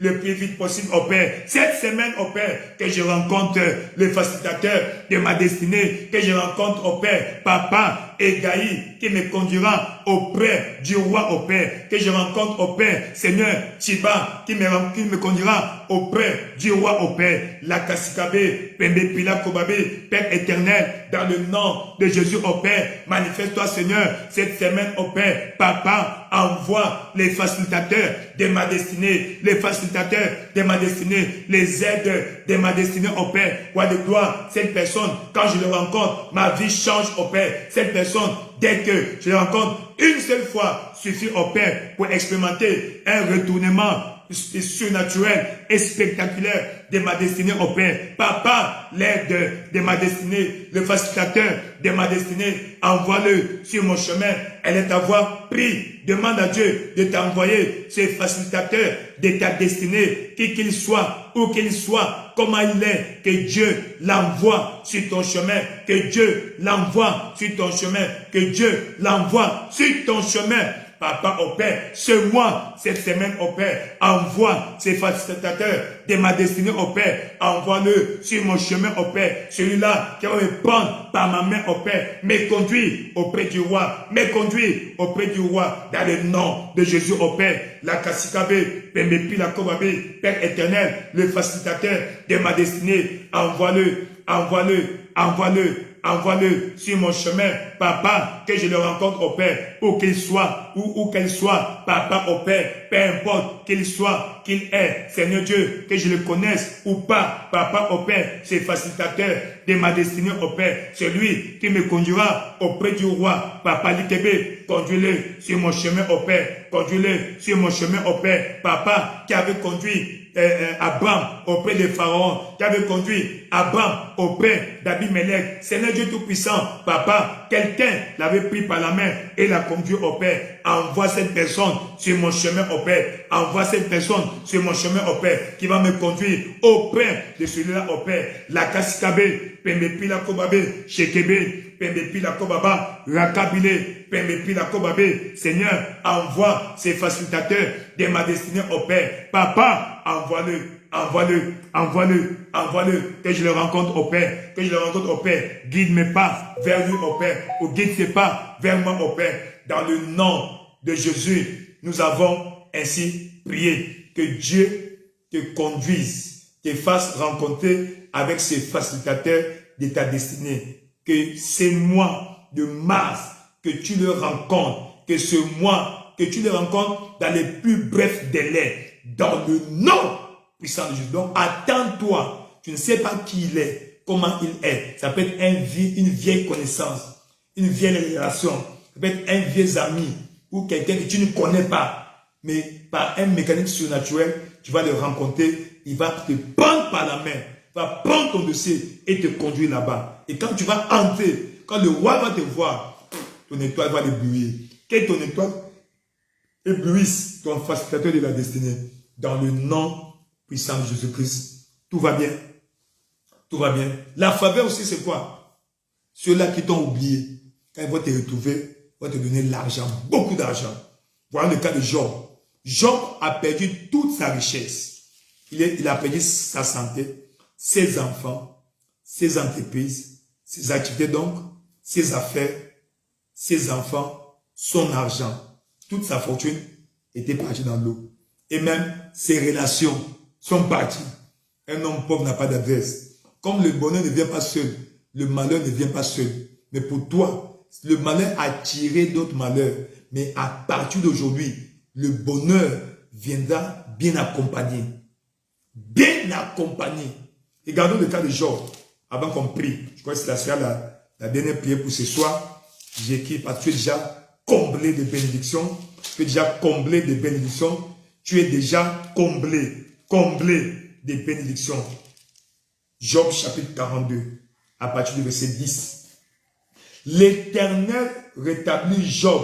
le plus vite possible au Père. Cette semaine au Père, que je rencontre le facilitateur de ma destinée, que je rencontre au Père, Papa Hégaï, qui me conduira auprès du roi au Père, que je rencontre au Père, Seigneur Chiba, qui me conduira auprès du roi au Père. La Kassikabe, Pembe Pila Kobabe, Père éternel, dans le nom de Jésus au Père, manifeste-toi Seigneur, cette semaine au Père. Papa, envoie les facilitateurs de ma destinée, les facilitateurs de ma destinée, les aides de ma destinée au Père. Roi de gloire, cette personne, quand je le rencontre, ma vie change au Père. Cette personne, dès que je le rencontre une seule fois, suffit au Père pour expérimenter un retournement surnaturel et spectaculaire de ma destinée au Père. Papa, l'aide de ma destinée, le facilitateur de ma destinée, envoie-le sur mon chemin. Elle est à voir, prie, demande à Dieu de t'envoyer ce facilitateur de ta destinée, qui qu'il soit, où qu'il soit, comment il est, que Dieu l'envoie sur ton chemin, que Dieu l'envoie sur ton chemin, que Dieu l'envoie sur ton chemin. Papa, au Père, ce mois, cette semaine, au Père, envoie ces facilitateurs de ma destinée, au Père, envoie-le sur mon chemin, au Père, celui-là qui va me prendre par ma main, au Père, me conduire auprès du roi, me conduire auprès du roi, dans le nom de Jésus, au Père, la Kassikabe, Pembepi, la Kobabe, Père éternel, le facilitateur de ma destinée, envoie-le, envoie-le, envoie-le, envoie-le sur mon chemin, papa, que je le rencontre au Père, où qu'il soit, où qu'elle soit, papa au Père, peu importe qu'il soit, qu'il est, Seigneur Dieu, que je le connaisse ou pas, papa au Père, c'est facilitateur de ma destinée au Père, celui qui me conduira auprès du roi, papa Likebe, conduis-le sur mon chemin au Père, conduis-le sur mon chemin au Père, papa qui avait conduit Abraham auprès de Pharaon, qui avait conduit Abraham auprès d'Abimelech. Seigneur Dieu Tout-Puissant, papa, quelqu'un l'avait pris par la main et l'a conduit au Père. Envoie cette personne sur mon chemin au Père. Envoie cette personne sur mon chemin au Père qui va me conduire auprès de celui-là au Père. La Kassikabe, Pembepi la Kobabe, Shekebe, Pembepi la Kobaba, Rakabile, Pembepi la Kobabe. Seigneur, envoie ces facilitateurs de ma destinée au Père. Papa, envoie-le, envoie-le, envoie-le, envoie-le, que je le rencontre au Père, que je le rencontre au Père. Guide mes pas vers lui au Père, ou guide ses pas vers moi au Père. Dans le nom de Jésus, nous avons ainsi prié. Que Dieu te conduise, te fasse rencontrer avec ses facilitateurs de ta destinée. Que ces mois de mars, que tu le rencontres, que ce mois, que tu le rencontres dans les plus brefs délais, dans le nom puissant de Jésus. Donc, attends-toi. Tu ne sais pas qui il est, comment il est. Ça peut être une vieille connaissance, une vieille relation. Ça peut être un vieux ami ou quelqu'un que tu ne connais pas. Mais par un mécanisme surnaturel, tu vas le rencontrer. Il va te prendre par la main. Il va prendre ton dossier et te conduire là-bas. Et quand tu vas entrer, quand le roi va te voir, ton étoile va l'éblouir. Que ton étoile éblouisse ton facilitateur de la destinée. Dans le nom puissant de Jésus-Christ, tout va bien. Tout va bien. La faveur aussi, c'est quoi? Ceux-là qui t'ont oublié, quand ils vont te retrouver, ils vont te donner l'argent, beaucoup d'argent. Voilà le cas de Job. Job a perdu toute sa richesse. Il a perdu sa santé, ses enfants, ses entreprises, ses activités donc, ses affaires, ses enfants, son argent. Toute sa fortune était partie dans l'eau. Et même ses relations sont parties. Un homme pauvre n'a pas d'adresse. Comme le bonheur ne vient pas seul, le malheur ne vient pas seul. Mais pour toi, le malheur a tiré d'autres malheurs. Mais à partir d'aujourd'hui, le bonheur viendra bien accompagné. Bien accompagné. Regardons le cas de Job. Avant qu'on prie, je crois que c'est la dernière prière pour ce soir. J'écris parce que tu es déjà comblé de bénédictions. Tu es déjà comblé de bénédictions. Tu es déjà comblé de bénédictions. Job chapitre 42, à partir du verset 10. L'Éternel rétablit Job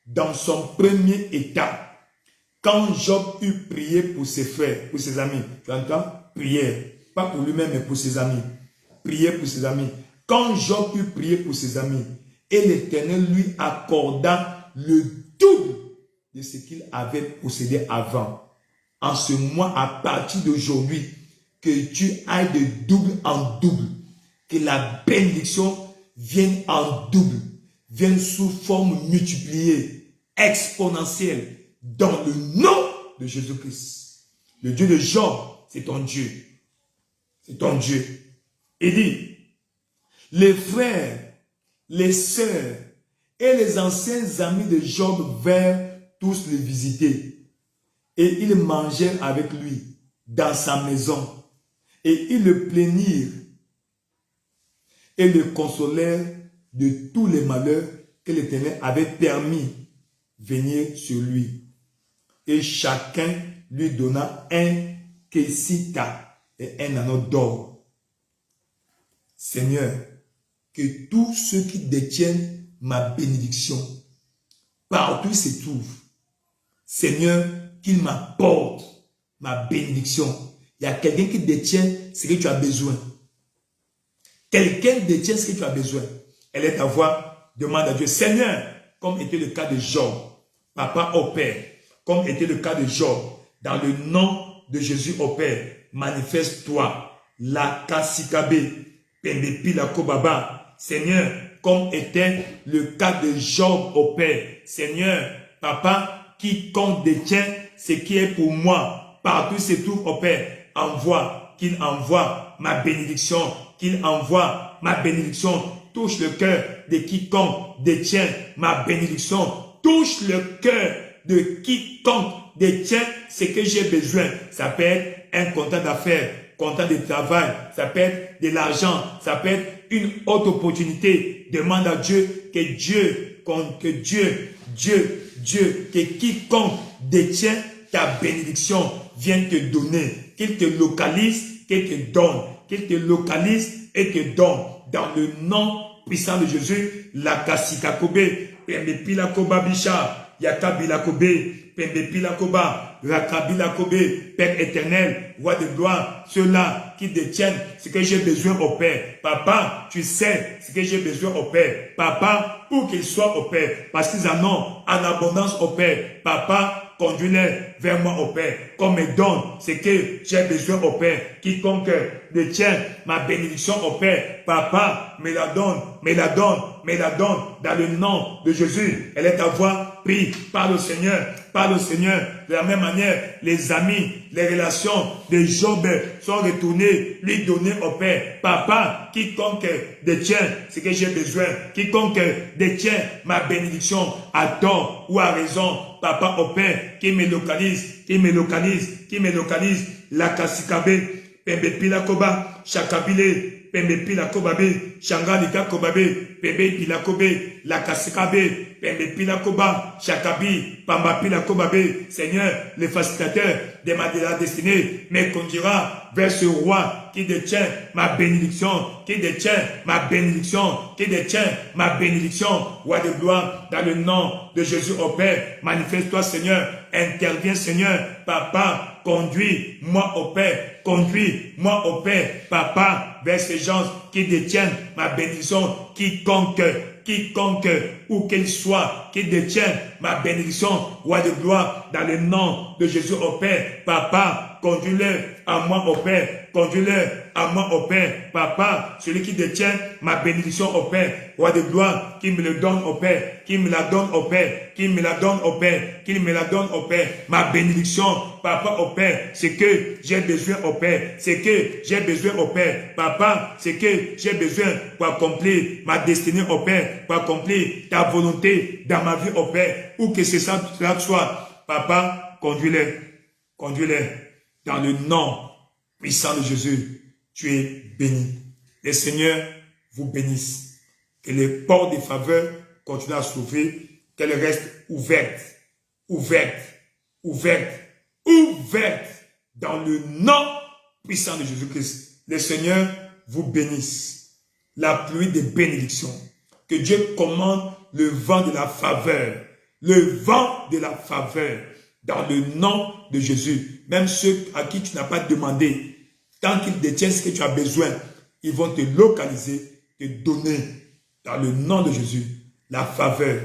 dans son premier état. Quand Job eut prié pour ses frères, pour ses amis, tu entends? Prière, pas pour lui-même, mais pour ses amis. Prier pour ses amis. Quand Job eut prié pour ses amis, et l'Éternel lui accorda le double de ce qu'il avait possédé avant. En ce mois, à partir d'aujourd'hui, que tu ailles de double en double, que la bénédiction vienne en double, vienne sous forme multipliée, exponentielle, dans le nom de Jésus-Christ. Le Dieu de Job, c'est ton Dieu. C'est ton Dieu. Il dit, les frères, les sœurs et les anciens amis de Job vinrent tous le visiter. Et ils mangèrent avec lui dans sa maison. Et ils le plaignirent et le consolèrent de tous les malheurs que l'Éternel avait permis venir sur lui. Et chacun lui donna un kessita et un anneau d'or. Seigneur, que tous ceux qui détiennent ma bénédiction, partout ils se trouvent, Seigneur, qu'ils m'apportent ma bénédiction. Il y a quelqu'un qui détient ce que tu as besoin. Quelqu'un détient ce que tu as besoin. Elle est ta voix, demande à Dieu, Seigneur, comme était le cas de Job, Papa, au Père, comme était le cas de Job, dans le nom de Jésus, au Père, manifeste-toi. La kasikabe, pendepi la kobaba. Seigneur, comme était le cas de Job, au Père. Seigneur, Papa, quiconque détient ce qui est pour moi, partout se trouve, au Père, qu'il envoie ma bénédiction, qu'il envoie ma bénédiction. Touche le cœur de quiconque détient ma bénédiction. Touche le cœur de quiconque détient ce que j'ai besoin. Ça peut être un contrat d'affaires, contrat de travail, ça peut être de l'argent, ça peut être une autre opportunité. Demande à Dieu que quiconque détient ta bénédiction vienne te donner, qu'il te localise, qu'il te donne, qu'il te localise et te donne. Dans le nom puissant de Jésus, la kasikakobe, pembepila koba bisha, yakabila kobe, pembepila koba, rakabila kobe, Père éternel, roi de gloire, ceux-là qui détiennent ce que j'ai besoin au Père. Papa, tu sais ce que j'ai besoin au Père. Papa, pour qu'ils soient au Père, parce qu'ils en ont en abondance au Père. Papa, conduis-les vers moi au Père, qu'on me donne ce que j'ai besoin au Père. Quiconque détient ma bénédiction au Père, Papa, me la donne, me la donne, me la donne, dans le nom de Jésus. Elle est ta voix, prie, parle au Seigneur, parle au Seigneur. De la même manière, les amis, les relations de Job sont retournées, lui donner au Père. Papa, quiconque détient ce que j'ai besoin, quiconque détient ma bénédiction à tort ou à raison, Papa au Père, qui me localise, la kasikabe, pembepila koba, chakabile, pembepila kobabe, changalika kobabe, pembepila kobe, la kasikabe, pembepila koba, chakabi, pambapila kobabe. Seigneur, le facilitateur de la destinée me conduira vers ce roi qui détient ma bénédiction, qui détient ma bénédiction, qui détient ma bénédiction. Roi de gloire, dans le nom de Jésus au Père, manifeste-toi Seigneur, interviens Seigneur, Papa, conduis-moi au Père, conduis-moi au Père, Papa, vers ces gens qui détiennent ma bénédiction, quiconque, où qu'il soit, qui détient ma bénédiction, roi de gloire, dans le nom de Jésus au Père, Papa, conduis-le à moi au Père, conduis-le à moi au Père, Papa, celui qui détient ma bénédiction au Père, roi de gloire, qui me le donne au Père, qui me la donne au Père, qui me la donne au Père, qui me la donne au Père, ma bénédiction, Papa au Père, c'est que j'ai besoin au Père, c'est que j'ai besoin au Père, Papa, c'est que j'ai besoin pour accomplir ma destinée au Père, pour accomplir ta volonté dans ma vie au Père, où que cela soit, Papa, conduis-les, dans le nom puissant de Jésus. Tu es béni. Le Seigneur vous bénisse. Que les portes de faveur continuent à s'ouvrir, qu'elles restent ouvertes, dans le nom puissant de Jésus-Christ. Le Seigneur vous bénisse. La pluie de bénédiction. Que Dieu commande le vent de la faveur. Le vent de la faveur. Dans le nom de Jésus. Même ceux à qui tu n'as pas demandé, tant qu'ils détiennent ce que tu as besoin, ils vont te localiser, te donner. Dans le nom de Jésus. La faveur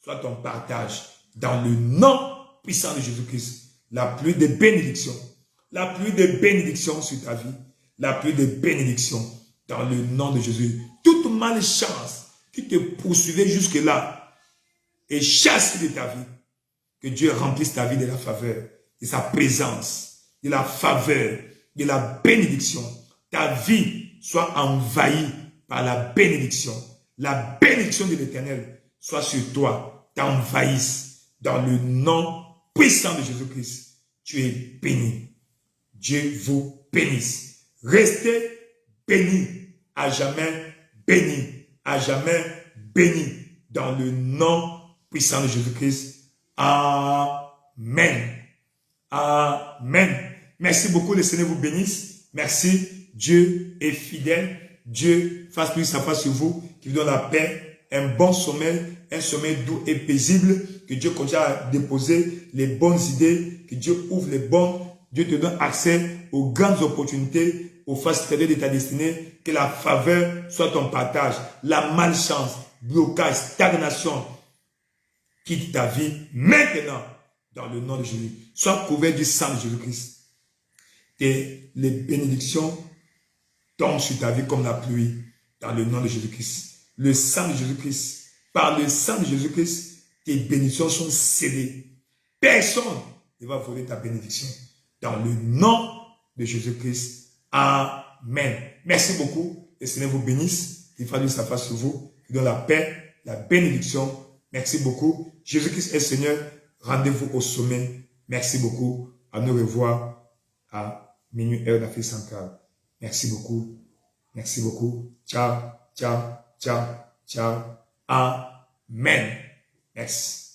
soit ton partage. Dans le nom puissant de Jésus-Christ. La pluie de bénédiction. La pluie de bénédiction sur ta vie. La pluie de bénédiction. Dans le nom de Jésus. Toute malchance qui te poursuivait jusque-là et chasse de ta vie. Que Dieu remplisse ta vie de la faveur, de sa présence, de la faveur, de la bénédiction. Ta vie soit envahie par la bénédiction. La bénédiction de l'Éternel soit sur toi, t'envahisse. Dans le nom puissant de Jésus-Christ, tu es béni. Dieu vous bénisse. Restez bénis, à jamais bénis, à jamais bénis. Dans le nom puissant de Jésus-Christ. Amen. Amen. Merci beaucoup, le Seigneur vous bénisse. Merci. Dieu est fidèle. Dieu fasse plus sa face sur vous, qui vous donne la paix, un bon sommeil, un sommeil doux et paisible. Que Dieu continue à déposer les bonnes idées, que Dieu ouvre les bonnes. Dieu te donne accès aux grandes opportunités, aux facilités de ta destinée. Que la faveur soit ton partage. La malchance, blocage, stagnation, quitte ta vie maintenant dans le nom de Jésus. Sois couvert du sang de Jésus-Christ. Et les bénédictions tombent sur ta vie comme la pluie dans le nom de Jésus-Christ. Le sang de Jésus-Christ, par le sang de Jésus-Christ, tes bénédictions sont scellées. Personne ne va voler ta bénédiction. Dans le nom de Jésus-Christ. Amen. Merci beaucoup. Le Seigneur vous bénisse. Il fasse sa face sur vous. Il donne la paix, la bénédiction. Merci beaucoup. Jésus-Christ est Seigneur. Rendez-vous au sommet. Merci beaucoup. À nous revoir à minuit heure d'Afrique centrale. Merci beaucoup. Merci beaucoup. Ciao, ciao, ciao, ciao. Amen. Merci.